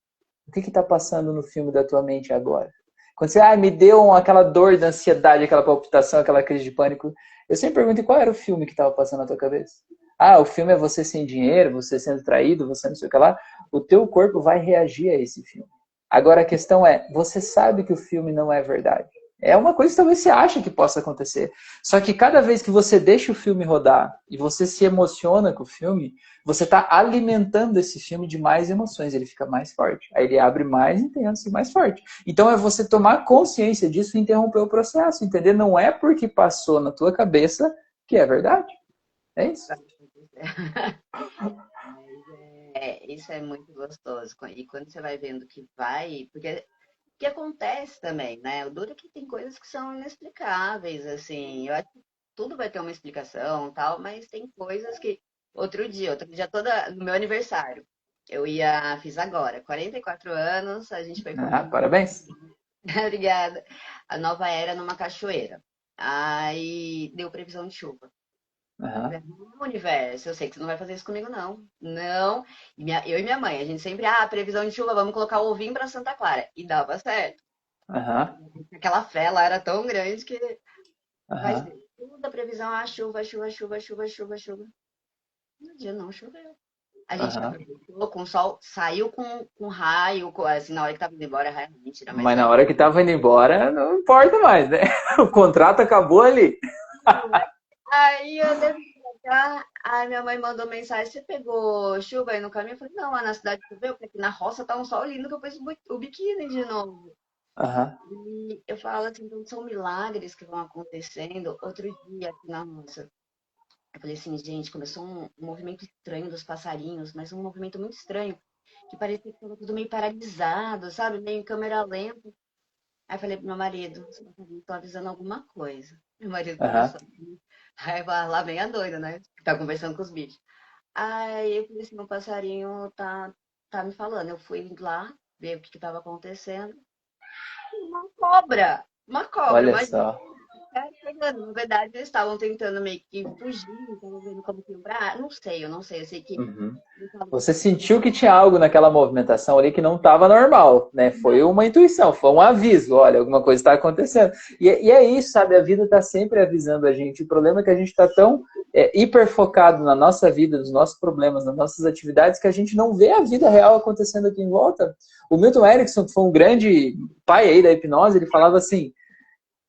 O que está passando no filme da tua mente agora? Quando você, me deu aquela dor da ansiedade, aquela palpitação, aquela crise de pânico, eu sempre pergunto qual era o filme que estava passando na tua cabeça. Ah, o filme é você sem dinheiro, você sendo traído, você não sei o que lá. O teu corpo vai reagir a esse filme. Agora a questão é, você sabe que o filme não é verdade. É uma coisa que talvez você ache que possa acontecer. Só que cada vez que você deixa o filme rodar e você se emociona com o filme, você está alimentando esse filme de mais emoções, ele fica mais forte. Aí ele abre mais intenso e mais forte. Então é você tomar consciência disso e interromper o processo, entender? Não é porque passou na tua cabeça que é verdade. É isso. Mas isso é muito gostoso. E quando você vai vendo que vai, porque que acontece também, né? O duro é que tem coisas que são inexplicáveis, assim. Eu acho que tudo vai ter uma explicação, tal, mas tem coisas que outro dia toda no meu aniversário. Fiz agora, 44 anos, a gente foi Ah, comemorar, parabéns. obrigada, a nova era numa cachoeira. Aí deu previsão de chuva. Eu Uhum. falei, não, universo, eu sei que você não vai fazer isso comigo, não. Não. Eu e minha mãe, a gente sempre, previsão de chuva, vamos colocar o ovinho para Santa Clara. E dava certo. Uhum. Aquela fé lá era tão grande que. Mas Uhum. toda a previsão, chuva, chuva, chuva, chuva, chuva, chuva. No dia não choveu. A gente Uhum. aproveitou com o sol, saiu com raio, assim, na hora que tava indo embora, raio, mentira, mas Mas na saiu. hora que tava indo embora, não importa mais, né? O contrato acabou ali. Aí eu devo cá, aí minha mãe mandou mensagem, você pegou chuva aí no caminho? Eu falei, não, lá na cidade choveu, porque aqui na roça tá um sol lindo que eu pus o biquíni de novo. Uhum. E eu falo assim, então são milagres que vão acontecendo. Outro dia aqui na roça, Eu falei assim, gente, começou um movimento estranho dos passarinhos, mas um movimento muito estranho, que parecia que estava tudo meio paralisado, sabe? Meio em câmera lenta. Aí eu falei pro meu marido, os passarinhos estão avisando alguma coisa. Meu marido Aham. começou. Aí lá vem a doida, né? Tá conversando com os bichos. Aí eu falei assim, o passarinho tá me falando. Eu fui lá ver o que estava acontecendo. Uma cobra! Uma cobra, Olha imagina. só. Pegando. Na verdade, eles estavam tentando meio que fugir, estavam vendo como que pra... Não sei, eu não sei. Eu sei que Uhum. eles estavam Você tentando sentiu que tinha algo naquela movimentação ali que não estava normal, né? Foi uma intuição, foi um aviso, olha, alguma coisa está acontecendo. E é isso, sabe? A vida está sempre avisando a gente. O problema é que a gente está tão hiper focado na nossa vida, nos nossos problemas, nas nossas atividades, que a gente não vê a vida real acontecendo aqui em volta. O Milton Erickson, que foi um grande pai aí da hipnose, ele falava assim,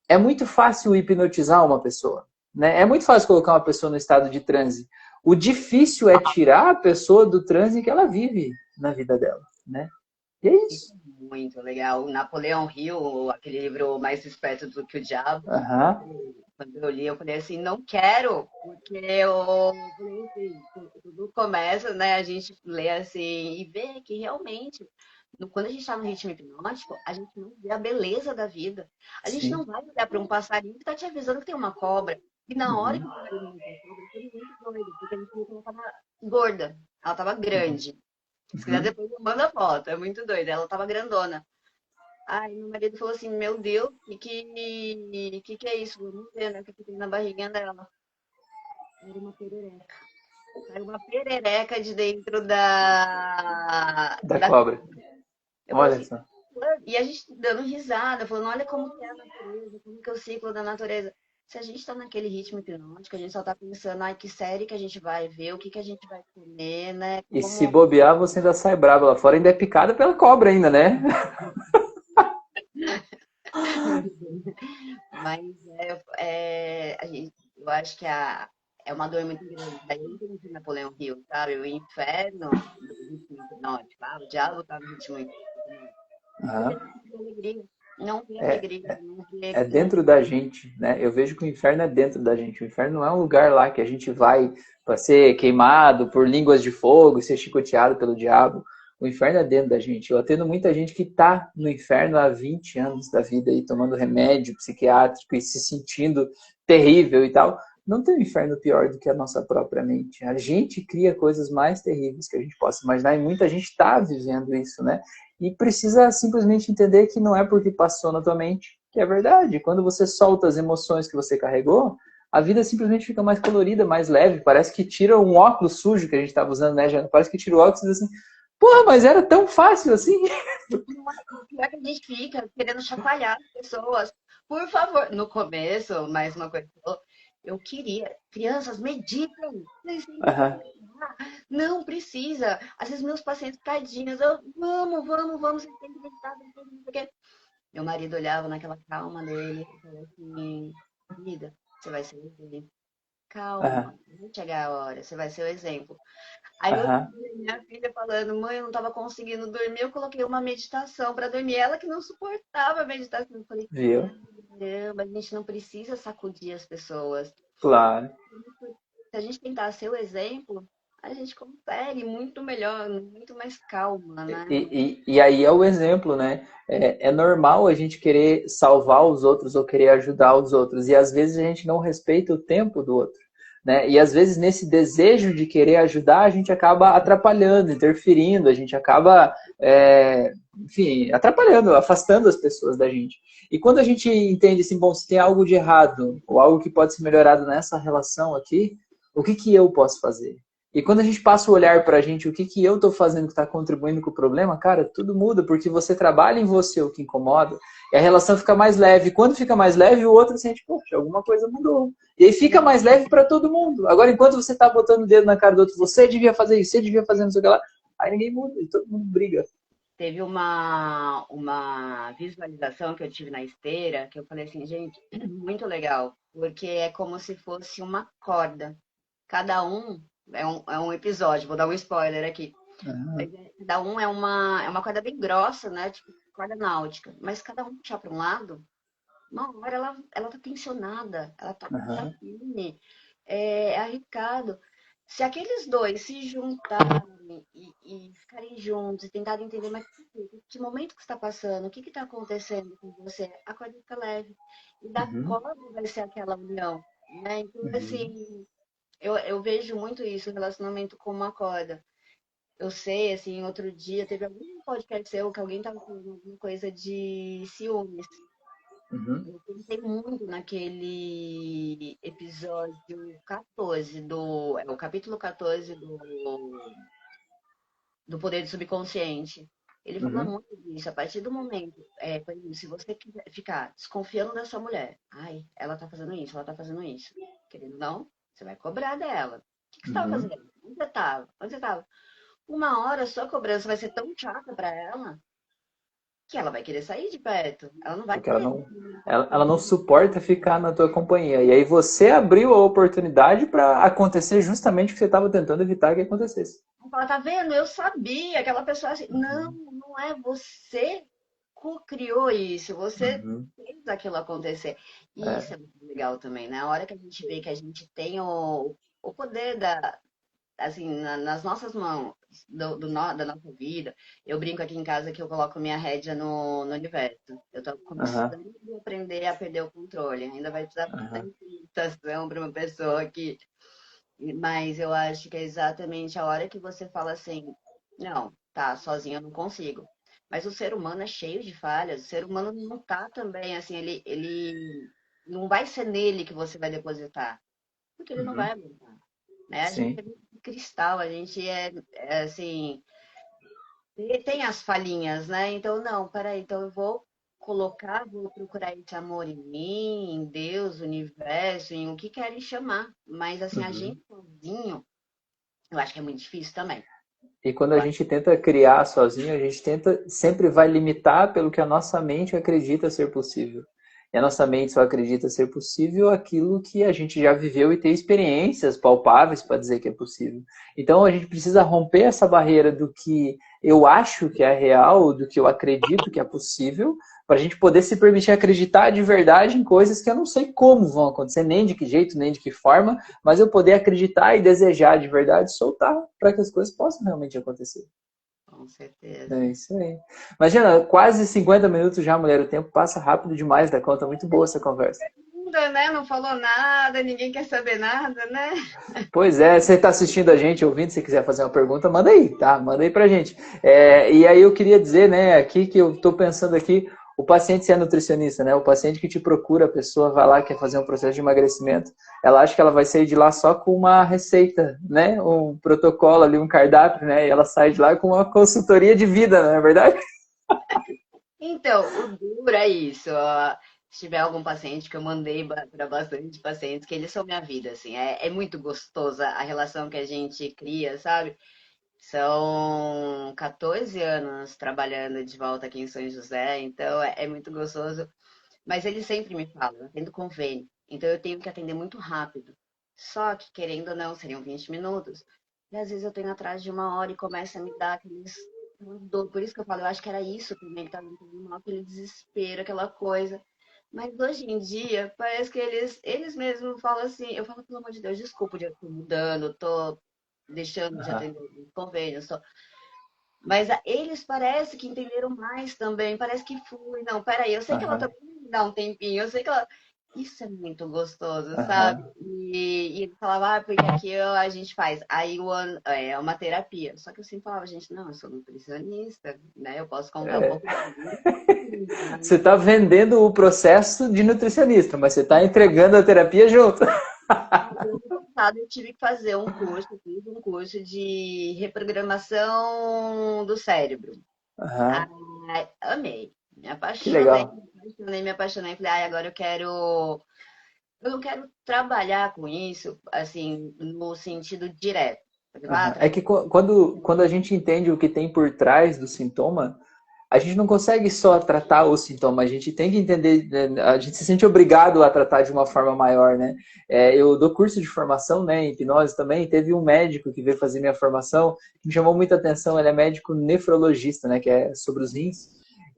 é muito fácil hipnotizar uma pessoa, né? É muito fácil colocar uma pessoa no estado de transe. O difícil é tirar a pessoa do transe que ela vive na vida dela, né? E é isso isso. muito legal. O Napoleão Hill, aquele livro Mais Esperto do que o Diabo, Aham. quando eu li, eu falei assim, não quero, porque eu falei assim, tudo começa, né? A gente lê assim e vê que realmente, quando a gente está no ritmo hipnótico, a gente não vê a beleza da vida. A gente não Sim. vai olhar para um passarinho que está te avisando que tem uma cobra. E na hora Uhum. que eu vi a cobra, foi muito doido, porque a gente viu que ela estava gorda, ela estava Uhum. grande. Se quiser, Uhum. depois eu mando a foto, é muito doido, ela estava grandona. Aí meu marido falou assim, meu Deus, que é isso? Vamos ver, né? O que que tem na barriguinha dela? Era uma perereca. Saiu uma perereca de dentro Da da... cobra. Eu falei Olha assim, só. e a gente dando risada, falando, olha como que é a natureza, como que é o ciclo da natureza. Se a gente tá naquele ritmo hipnótico, a gente só tá pensando, ai, que série que a gente vai ver, o que que a gente vai comer, né? E se Como bobear, você ainda sai bravo lá fora, ainda é picada pela cobra ainda, né? Mas eu acho que é uma dor muito grande. Daí eu entendi Napoleão Hill, sabe? O inferno do ritmo hipnótico. O diabo tá no ritmo hipnótico. Porque Aham. não vê alegria. Não vê É, alegria. Não vê. é dentro da gente, né? Eu vejo que o inferno é dentro da gente. O inferno não é um lugar lá que a gente vai para ser queimado por línguas de fogo e ser chicoteado pelo diabo. O inferno é dentro da gente. Eu atendo muita gente que está no inferno há 20 anos da vida e tomando remédio psiquiátrico e se sentindo terrível e tal. Não tem um inferno pior do que a nossa própria mente. A gente cria coisas mais terríveis que a gente possa imaginar e muita gente está vivendo isso, né? E precisa simplesmente entender que não é porque passou na tua mente que é verdade. Quando você solta as emoções que você carregou, a vida simplesmente fica mais colorida, mais leve. Parece que tira um óculos sujo que a gente estava usando, né, Jana? Parece que tira o óculos e diz assim, porra, mas era tão fácil assim. O pior que a gente fica querendo chacoalhar as pessoas. Por favor. No começo, mais uma coisa que você falou, eu queria. Crianças, meditem. Vocês têm que Aham, meditar. Não precisa. Às vezes meus pacientes, tadinhos, eu, vamos, vocês têm que meditar, vocês têm que não sei o quê. Meu marido olhava naquela calma dele e falava assim, vida, você vai ser o exemplo. aham, Calma, vai chegar a hora, você vai ser o exemplo. Aí outro aham. dia, minha filha falando, mãe, eu não estava conseguindo dormir, eu coloquei uma meditação para dormir. Ela que não suportava a meditação. Eu falei, Viu? caramba, a gente não precisa sacudir as pessoas. Claro. Se a gente tentar ser o exemplo, a gente consegue muito melhor, muito mais calma, né? E aí é o exemplo, né? É normal a gente querer salvar os outros ou querer ajudar os outros. E às vezes a gente não respeita o tempo do outro. Né? E às vezes nesse desejo de querer ajudar, a gente acaba atrapalhando, interferindo, a gente acaba, enfim, atrapalhando, afastando as pessoas da gente. E quando a gente entende assim, bom, se tem algo de errado ou algo que pode ser melhorado nessa relação aqui, o que que eu posso fazer? E quando a gente passa o olhar para a gente, o que que eu estou fazendo que está contribuindo com o problema, cara, tudo muda, porque você trabalha em você o que incomoda, e a relação fica mais leve. Quando fica mais leve, o outro sente, poxa, alguma coisa mudou. E aí fica mais leve para todo mundo. Agora, enquanto você está botando o dedo na cara do outro, você devia fazer isso, você devia fazer não sei o que lá, aí ninguém muda, e todo mundo briga. Teve uma visualização que eu tive na esteira, que eu falei assim, gente, muito legal, porque é como se fosse uma corda. Cada um é um episódio, vou dar um spoiler aqui. Mas cada um é uma corda bem grossa, né? Tipo, corda náutica. Mas cada um puxar para um lado, uma hora ela tá tensionada, ela tá Uhum. firme. é arriscado. Se aqueles dois se juntarem e ficarem juntos e tentarem entender, mas que momento que está passando, o que está acontecendo com você, a coisa fica leve. E da Uhum, corda vai ser aquela união, né? Então, uhum, assim, eu vejo muito isso, o relacionamento com uma corda. Eu sei, assim, outro dia teve algum podcast seu que alguém estava falando alguma coisa de ciúmes. uhum, Eu pensei muito naquele episódio 14 do. É o capítulo 14 do Poder do Subconsciente. Ele fala uhum, muito disso. A partir do momento, por exemplo, se você ficar desconfiando da sua mulher, ai, ela tá fazendo isso, ela tá fazendo isso. Querendo ou não, você vai cobrar dela. O que você estava uhum. fazendo? Onde você estava? Onde você estava? Uma hora a sua cobrança vai ser tão chata para ela que ela vai querer sair de perto. Ela não vai Porque ela querer. não, ela não suporta ficar na tua companhia. E aí você abriu a oportunidade para acontecer justamente o que você estava tentando evitar que acontecesse. Ela tá vendo? Eu sabia. Aquela pessoa assim, não, Uhum, não é você co-criou isso, você uhum, fez aquilo acontecer. E isso é, é muito legal também, né? A hora que a gente vê que a gente tem o poder assim, nas nossas mãos, da nossa vida. Eu brinco aqui em casa que eu coloco minha rédea no universo. Eu tô aham, começando a aprender a perder o controle. Ainda vai precisar aham, bastante meditação para uma pessoa que mas eu acho que é exatamente a hora que você fala assim, não, tá, sozinho eu não consigo. Mas o ser humano é cheio de falhas, o ser humano não tá também, assim, ele não vai ser nele que você vai depositar, porque ele não vai uhum, aguentar, né? A gente sim. é muito cristal, a gente assim, tem as falhinhas, né? Então, não, peraí, então eu vou procurar esse amor em mim, em Deus, universo, em o que querem chamar. Mas, assim, a Uhum. gente sozinho, eu acho que é muito difícil também. E quando Eu a acho. gente tenta criar sozinho, a gente tenta sempre vai limitar pelo que a nossa mente acredita ser possível. E a nossa mente só acredita ser possível aquilo que a gente já viveu e tem experiências palpáveis para dizer que é possível. Então a gente precisa romper essa barreira do que eu acho que é real, do que eu acredito que é possível, para a gente poder se permitir acreditar de verdade em coisas que eu não sei como vão acontecer, nem de que jeito, nem de que forma, mas eu poder acreditar e desejar de verdade, soltar para que as coisas possam realmente acontecer. Com certeza. É isso aí. Imagina, quase 50 minutos já, mulher. O tempo passa rápido demais da conta. Muito boa essa conversa. Ainda, né? Não falou nada, ninguém quer saber nada, né? Pois é, você está assistindo a gente, ouvindo, se quiser fazer uma pergunta, manda aí, tá? Manda aí pra gente. E aí eu queria dizer, né, aqui que eu estou pensando aqui, o paciente se é nutricionista, né? O paciente que te procura, a pessoa vai lá, quer fazer um processo de emagrecimento, ela acha que ela vai sair de lá só com uma receita, né? Um protocolo ali, um cardápio, né? E ela sai de lá com uma consultoria de vida, não é verdade? Então, o duro é isso. Ó. Se tiver algum paciente que eu mandei para bastante pacientes, que eles são minha vida, assim. É muito gostosa a relação que a gente cria, sabe? São 14 anos trabalhando de volta aqui em São José, então é muito gostoso. Mas eles sempre me falam, eu tendo convênio, então eu tenho que atender muito rápido. Só que, querendo ou não, seriam 20 minutos. E às vezes eu tenho atrás de uma hora e começa a me dar aqueles dor. Por isso que eu falo, eu acho que era isso também que estava me fazendo mal, aquele desespero, aquela coisa. Mas hoje em dia, parece que eles mesmos falam assim, eu falo, pelo amor de Deus, desculpa, eu tô mudando, tô deixando de Aham. atender os convênios, mas eles parece que entenderam mais também, parece que flui. Não, peraí, eu sei que ela Aham. também me dá um tempinho, eu sei que ela. Isso é muito gostoso, sabe? Aham. E ele falava, porque aqui a gente faz. Aí é uma terapia. Só que eu sempre falava, gente, não, eu sou nutricionista, né? Eu posso contar um É. pouco de mim. Você está vendendo o processo de nutricionista, mas você está entregando a terapia junto. No ano passado eu tive que fazer um curso, fiz um curso de reprogramação do cérebro. Aham. Ai, amei. Me Que apaixonei, legal. me apaixonei, me apaixonei. Falei, ai, agora eu quero. Eu não quero trabalhar com isso, assim, no sentido direto. Falei, Aham. É que quando a gente entende o que tem por trás do sintoma, a gente não consegue só tratar o sintoma, a gente tem que entender, né, a gente se sente obrigado a tratar de uma forma maior, né? Eu dou curso de formação, né, em hipnose também, teve um médico que veio fazer minha formação, que me chamou muita atenção, ele é médico nefrologista, né, que é sobre os rins,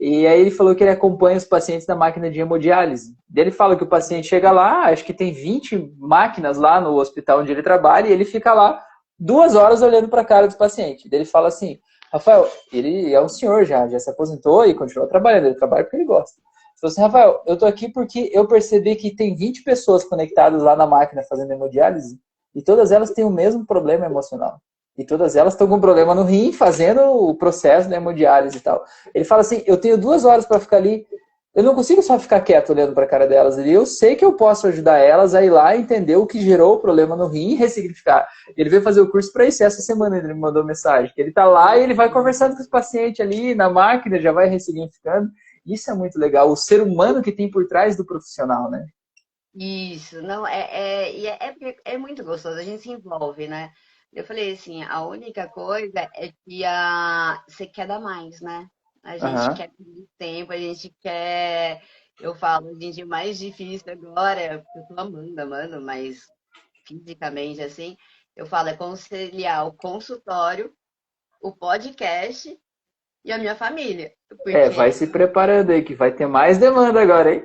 E aí ele falou que ele acompanha os pacientes na máquina de hemodiálise. Ele fala que o paciente chega lá, acho que tem 20 máquinas lá no hospital onde ele trabalha, e ele fica lá 2 horas olhando para a cara do paciente. Ele fala assim, Rafael, ele é um senhor já se aposentou e continua trabalhando, ele trabalha porque ele gosta. Ele falou assim, Rafael, eu tô aqui porque eu percebi que tem 20 pessoas conectadas lá na máquina fazendo hemodiálise, e todas elas têm o mesmo problema emocional. E todas elas estão com problema no rim, fazendo o processo da hemodiálise e tal. Ele fala assim, eu tenho 2 horas para ficar ali, eu não consigo só ficar quieto olhando para a cara delas. E eu sei que eu posso ajudar elas a ir lá entender o que gerou o problema no rim e ressignificar. Ele veio fazer o curso para isso. Essa semana ele me mandou mensagem. Que ele está lá e ele vai conversando com os pacientes ali na máquina, já vai ressignificando. Isso é muito legal. O ser humano que tem por trás do profissional, né? Isso, não, porque é muito gostoso, a gente se envolve, né? Eu falei assim, a única coisa é que você quer dar mais, né? A gente Aham. quer pedir tempo, a gente quer, eu falo, gente, o mais difícil agora, eu tô amando, mas fisicamente, assim, eu falo, é conciliar o consultório, o podcast e a minha família, É, porque vai se preparando aí, que vai ter mais demanda agora, hein?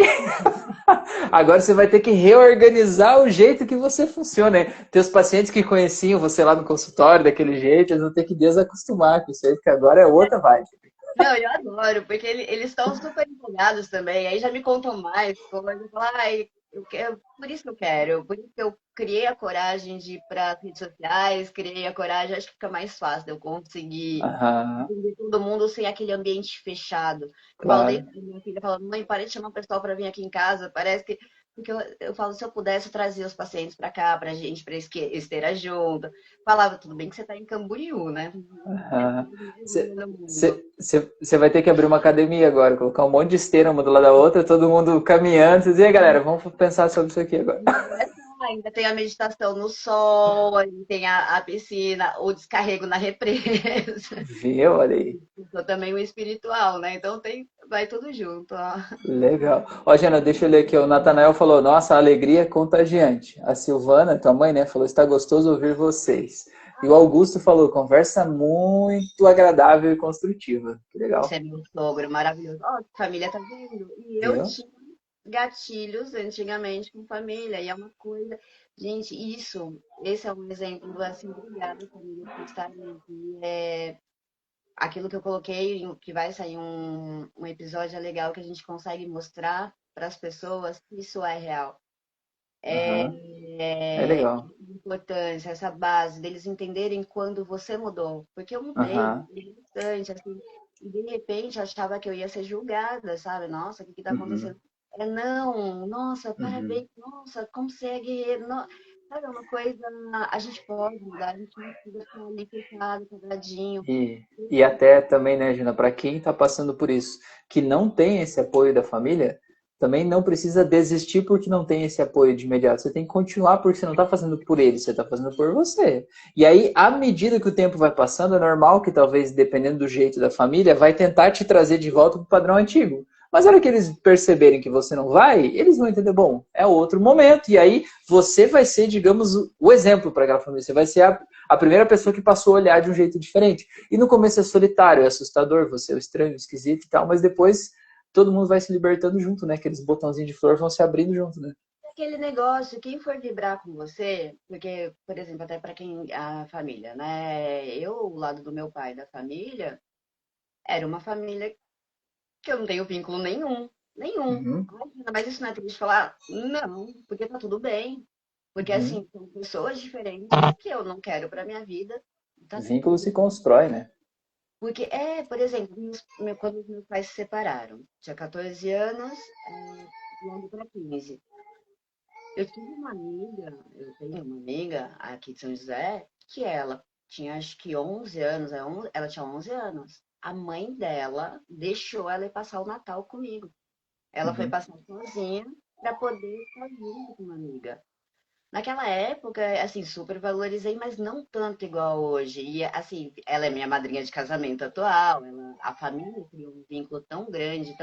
Agora você vai ter que reorganizar o jeito que você funciona, hein? Teus pacientes que conheciam você lá no consultório daquele jeito, eles vão ter que desacostumar com isso aí, porque agora é outra vibe. não, eu adoro, porque eles estão super empolgados também. Aí já me contam mais coisas. Eu falo, ai, eu quero, por isso que eu quero, por isso que eu criei a coragem de ir para as redes sociais, criei a coragem, acho que fica mais fácil eu conseguir Aham, entender todo mundo sem aquele ambiente fechado. Eu falo, claro. desde que minha filha fala, mãe, para de chamar o pessoal para vir aqui em casa, parece que. Porque eu falo, se eu pudesse, eu trazia os pacientes para cá, para a gente, para esteira junto. Falava, tudo bem que você está em Camboriú, né? No mundo. Você vai ter que abrir uma academia agora, colocar um monte de esteira uma do lado da outra, todo mundo caminhando. Você diz, e aí, galera, vamos pensar sobre isso aqui agora. Ainda tem a meditação no sol, ainda tem a piscina, o descarrego na represa. Viu? Olha aí. Eu também o espiritual, né? Então vai tudo junto, ó. Legal. Ó, Jana, deixa eu ler aqui. O Natanael falou, nossa, a alegria é contagiante. A Silvana, tua mãe, né, falou, está gostoso ouvir vocês. E o Augusto falou, conversa muito agradável e construtiva. Que Esse legal. é meu sogro, maravilhoso. Ó, família tá vendo? E eu Viu? tinha gatilhos antigamente com família, e é uma coisa. Gente, esse é um exemplo, assim, obrigada, família, por estarem aqui. Aquilo que eu coloquei, que vai sair um episódio é legal que a gente consegue mostrar para as pessoas que isso é real. Aham. É legal. Importância, essa base deles entenderem quando você mudou. Porque eu Aham. mudei bastante, assim, e de repente eu achava que eu ia ser julgada, sabe? Nossa, o que está Uhum. acontecendo? Não, nossa, Uhum. parabéns, nossa, consegue. Sabe, é uma coisa, a gente pode mudar, a gente não precisa ficar ali fechado, quadradinho. E até também, né, Gina, para quem está passando por isso, que não tem esse apoio da família, também não precisa desistir porque não tem esse apoio de imediato. Você tem que continuar porque você não está fazendo por ele, você está fazendo por você. E aí, à medida que o tempo vai passando, é normal que talvez, dependendo do jeito da família, vai tentar te trazer de volta para o padrão antigo. Mas na hora que eles perceberem que você não vai, eles vão entender, bom, é outro momento. E aí você vai ser, digamos, o exemplo para aquela família. Você vai ser a primeira pessoa que passou a olhar de um jeito diferente. E no começo é solitário, é assustador, você é o estranho, o esquisito e tal, mas depois todo mundo vai se libertando junto, né? Aqueles botãozinhos de flor vão se abrindo junto, né? Aquele negócio, quem for vibrar com você, porque, por exemplo, até para quem a família, né? Eu, o lado do meu pai da família, era uma família que eu não tenho vínculo nenhum, nenhum. Uhum, Imagina, mas isso não é triste falar? Não, porque tá tudo bem. Porque uhum. assim, são pessoas diferentes que eu não quero para minha vida. Tá Vínculo tudo se bem. constrói, né? Porque por exemplo, quando os meus pais se separaram, tinha 14 anos, indo para 15. Eu tive uma amiga, eu tenho uma amiga aqui de São José, que ela tinha acho que 11 anos, ela tinha 11 anos. A mãe dela deixou ela ir passar o Natal comigo. Ela foi Uhum. passar sozinha para poder estar junto com uma amiga. Naquela época, assim, super valorizei, mas não tanto igual hoje. E, assim, ela é minha madrinha de casamento atual, a família criou um vínculo tão grande.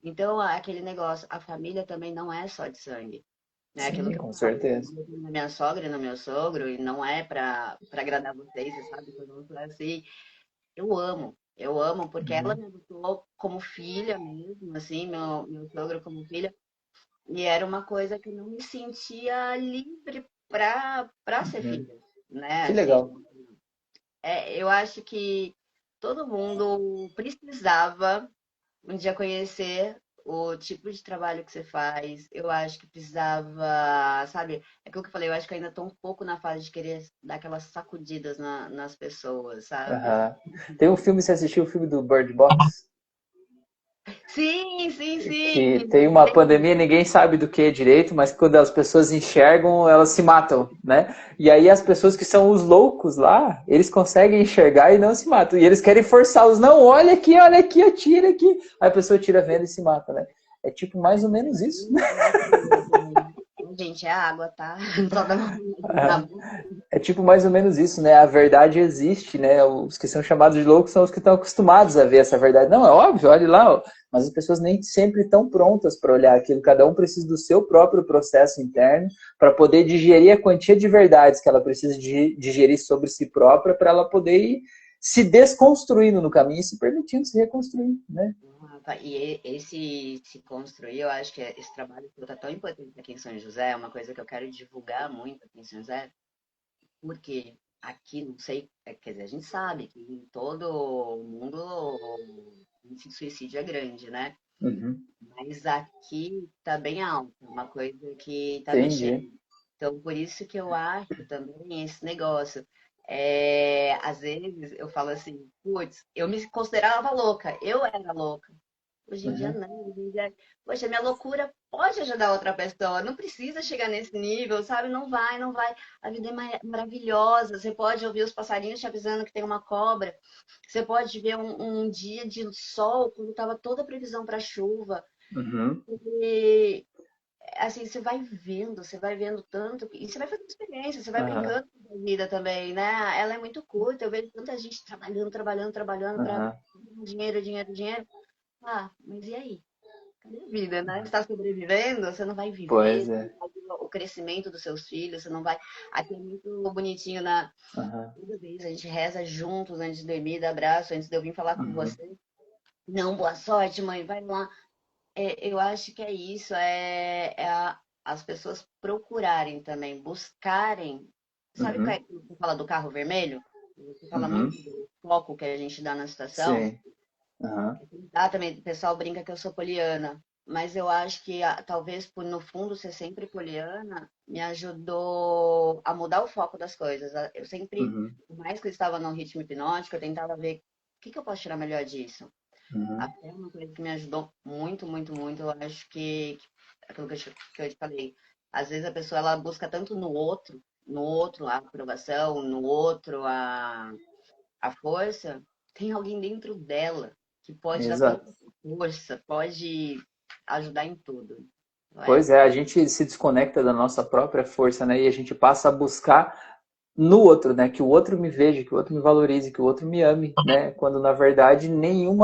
Então, aquele negócio, a família também não é só de sangue, né? Aquilo Sim, que eu com falo, certeza. eu tenho na minha sogra e no meu sogro, e não é para agradar vocês, você sabe que eu não sou assim. Eu amo. Eu amo, porque ela Uhum. me adotou como filha mesmo, assim, meu sogro como filha. E era uma coisa que eu não me sentia livre para ser Uhum. filha, né? Que Assim, legal. eu acho que todo mundo precisava um dia conhecer o tipo de trabalho que você faz. Eu acho que precisava, sabe? É aquilo que eu falei, eu acho que eu ainda estou um pouco na fase de querer dar aquelas sacudidas nas pessoas, sabe? Aham. Tem um filme, você assistiu o filme do Bird Box? Sim, sim, Que sim. tem uma pandemia, ninguém sabe do que é direito, mas quando as pessoas enxergam, elas se matam, né? E aí as pessoas que são os loucos lá, eles conseguem enxergar e não se matam. E eles querem forçá-los, não, olha aqui, atira aqui. Aí a pessoa tira a venda e se mata, né? É tipo mais ou menos isso, né? Gente, é água, tá? Só dá uma na boca. É tipo mais ou menos isso, né? A verdade existe, né? Os que são chamados de loucos são os que estão acostumados a ver essa verdade. Não, é óbvio, olha lá, ó. Mas as pessoas nem sempre estão prontas para olhar aquilo. Cada um precisa do seu próprio processo interno para poder digerir a quantia de verdades que ela precisa digerir sobre si própria para ela poder ir se desconstruindo no caminho e se permitindo se reconstruir, né? E esse se construir, eu acho que esse trabalho que está tão importante aqui em São José, é uma coisa que eu quero divulgar muito aqui em São José, porque aqui, não sei, quer dizer, a gente sabe que em todo o mundo o índice de suicídio é grande, né? Uhum. Mas aqui tá bem alto, uma coisa que tá Entendi. mexendo. Então, por isso que eu acho também esse negócio. Às vezes eu falo assim, putz, eu me considerava louca, eu era louca. Hoje em dia Uhum. não, hoje em dia, poxa, minha loucura pode ajudar outra pessoa, não precisa chegar nesse nível, sabe? Não vai, não vai. A vida é maravilhosa, você pode ouvir os passarinhos te avisando que tem uma cobra, você pode ver um dia de sol quando estava toda a previsão para chuva. Uhum. E assim, você vai vendo tanto, e você vai fazendo experiência, você vai Aham. brincando com a vida também, né? Ela é muito curta, eu vejo tanta gente trabalhando, trabalhando, trabalhando para Aham. dinheiro, dinheiro, dinheiro. Ah, mas e aí? Cadê a vida, né? Você está sobrevivendo, você não vai Pois viver, você é. não vai ver o crescimento dos seus filhos, você não vai. Aqui é muito bonitinho na. Aham. Toda vez a gente reza juntos antes de dormir, dá abraço, antes de eu vir falar com Uhum. você. Não, boa sorte, mãe, vai lá. Eu acho que é isso, as pessoas procurarem também, buscarem. Sabe Uhum. quando você fala do carro vermelho? Você fala Uhum. muito do foco que a gente dá na situação. Sim. Aham. Também, o pessoal brinca que eu sou poliana, mas eu acho que talvez por no fundo ser sempre poliana me ajudou a mudar o foco das coisas. Eu sempre, Uhum. por mais que eu estava no ritmo hipnótico, eu tentava ver o que eu posso tirar melhor disso. Uhum. Até uma coisa que me ajudou muito, muito, muito, eu acho que aquilo que eu te falei, às vezes a pessoa ela busca tanto no outro a aprovação, no outro a força, tem alguém dentro dela que pode dar tanta Exato. força, pode ajudar em tudo. Não é? Pois é, a gente se desconecta da nossa própria força, né? E a gente passa a buscar no outro, né? Que o outro me veja, que o outro me valorize, que o outro me ame, né? Quando na verdade nenhum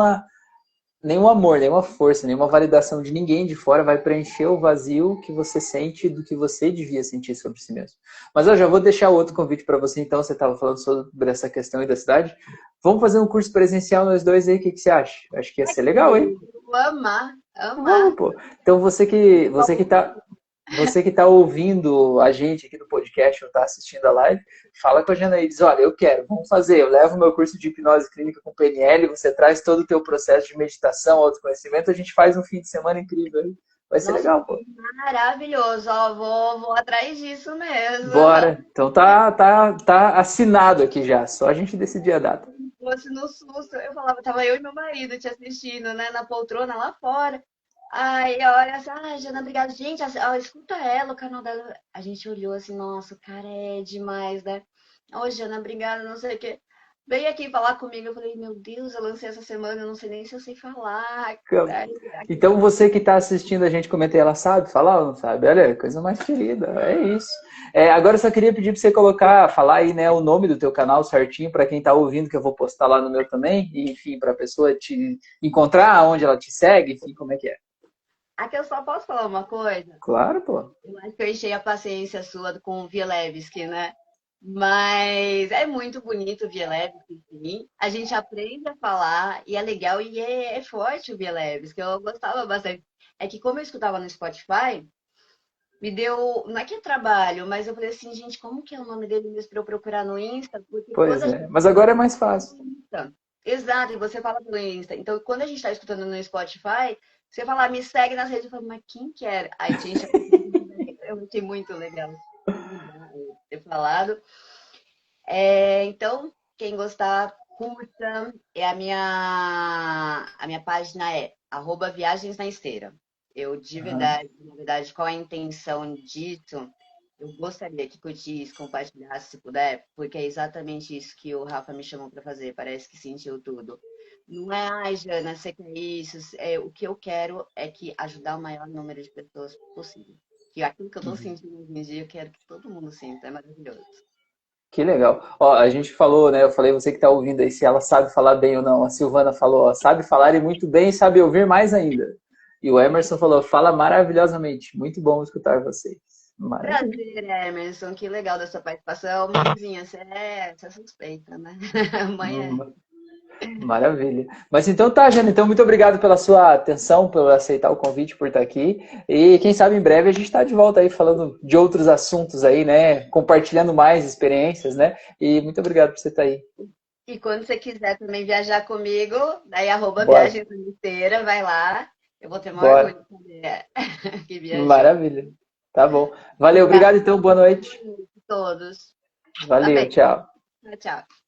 amor, nenhuma força, nenhuma validação de ninguém de fora vai preencher o vazio que você sente do que você devia sentir sobre si mesmo. Mas eu já vou deixar outro convite para você, então. Você estava falando sobre essa questão aí da cidade. Vamos fazer um curso presencial nós dois aí, o que, que você acha? Acho que ia Ai, ser que legal, hein? delícia. Vou amar, Vamos, amar. pô. Então você que tá ouvindo a gente aqui no podcast ou tá assistindo a live, fala com a Janaí, diz, olha, eu quero, vamos fazer, eu levo meu curso de hipnose clínica com PNL, você traz todo o teu processo de meditação, autoconhecimento, a gente faz um fim de semana incrível aí. Vai ser Nossa, legal, pô. que maravilhoso. Ó, vou atrás disso mesmo. Bora. Então tá assinado aqui já, só a gente decidir a data. Se fosse no susto, eu falava, tava eu e meu marido te assistindo, né, na poltrona lá fora. Aí, olha assim, Jana, obrigada. Gente, ó, escuta ela, o canal dela. A gente olhou assim, nossa, o cara é demais, né? Ô, Jana, obrigada, não sei o quê. Veio aqui falar comigo, eu falei, meu Deus, eu lancei essa semana, eu não sei nem se eu sei falar. Então você que está assistindo a gente comentar, ela sabe falar ou não sabe? Olha, coisa mais querida, é isso. Agora eu só queria pedir para você falar aí, né, o nome do teu canal certinho para quem está ouvindo, que eu vou postar lá no meu também, e enfim, para a pessoa te encontrar, onde ela te segue, enfim, como é que é? Aqui eu só posso falar uma coisa. Claro, pô. Eu acho que eu enchei a paciência sua com o Vilevski, né? Mas é muito bonito o Bielebs, sim. A gente aprende a falar e é legal e é forte o Bielebs, que eu gostava bastante. É que como eu escutava no Spotify, me deu, não é que é trabalho, mas eu falei assim, gente, como que é o nome dele mesmo para eu procurar no Insta? Porque quando Pois a é. gente Mas agora é mais fácil. Insta, exato, e você fala pelo Insta. Então, quando a gente está escutando no Spotify, você fala, "Ah, me segue nas redes", eu falo, mas quem quer? Aí a gente eu achei muito legal ter falado. Então, quem gostar, curta. A minha página é @viagens na esteira. Eu, de Aham. verdade, na verdade, qual a intenção disso? Eu gostaria que curtisse, compartilhasse se puder, porque é exatamente isso que o Rafa me chamou para fazer. Parece que sentiu tudo. Não é, ai, Jana, você quer isso? O que eu quero é que ajudar o maior número de pessoas possível. Que aquilo que eu estou sentindo hoje em dia, eu quero que todo mundo sinta. É maravilhoso. Que legal. Ó, a gente falou, né? Eu falei, você que está ouvindo aí, se ela sabe falar bem ou não. A Silvana falou, ó, sabe falar e muito bem, e sabe ouvir mais ainda. E o Emerson falou, fala maravilhosamente. Muito bom escutar vocês. Maravilha. Prazer, Emerson. Que legal da sua participação. Mãezinha, você é suspeita, né? Amanhã. Maravilha. Mas então tá, Jana. Então, muito obrigado pela sua atenção, por aceitar o convite, por estar aqui. E quem sabe em breve a gente está de volta aí falando de outros assuntos aí, né? Compartilhando mais experiências, né? E muito obrigado por você estar aí. E quando você quiser também viajar comigo, daí Bora, @viagens inteira, vai lá. Eu vou ter o maior bora. orgulho de saber que viajou. Maravilha. Tá bom. Valeu, Obrigada obrigado então, boa noite. a todos. Tá Valeu, bem. tchau. Tchau, tchau.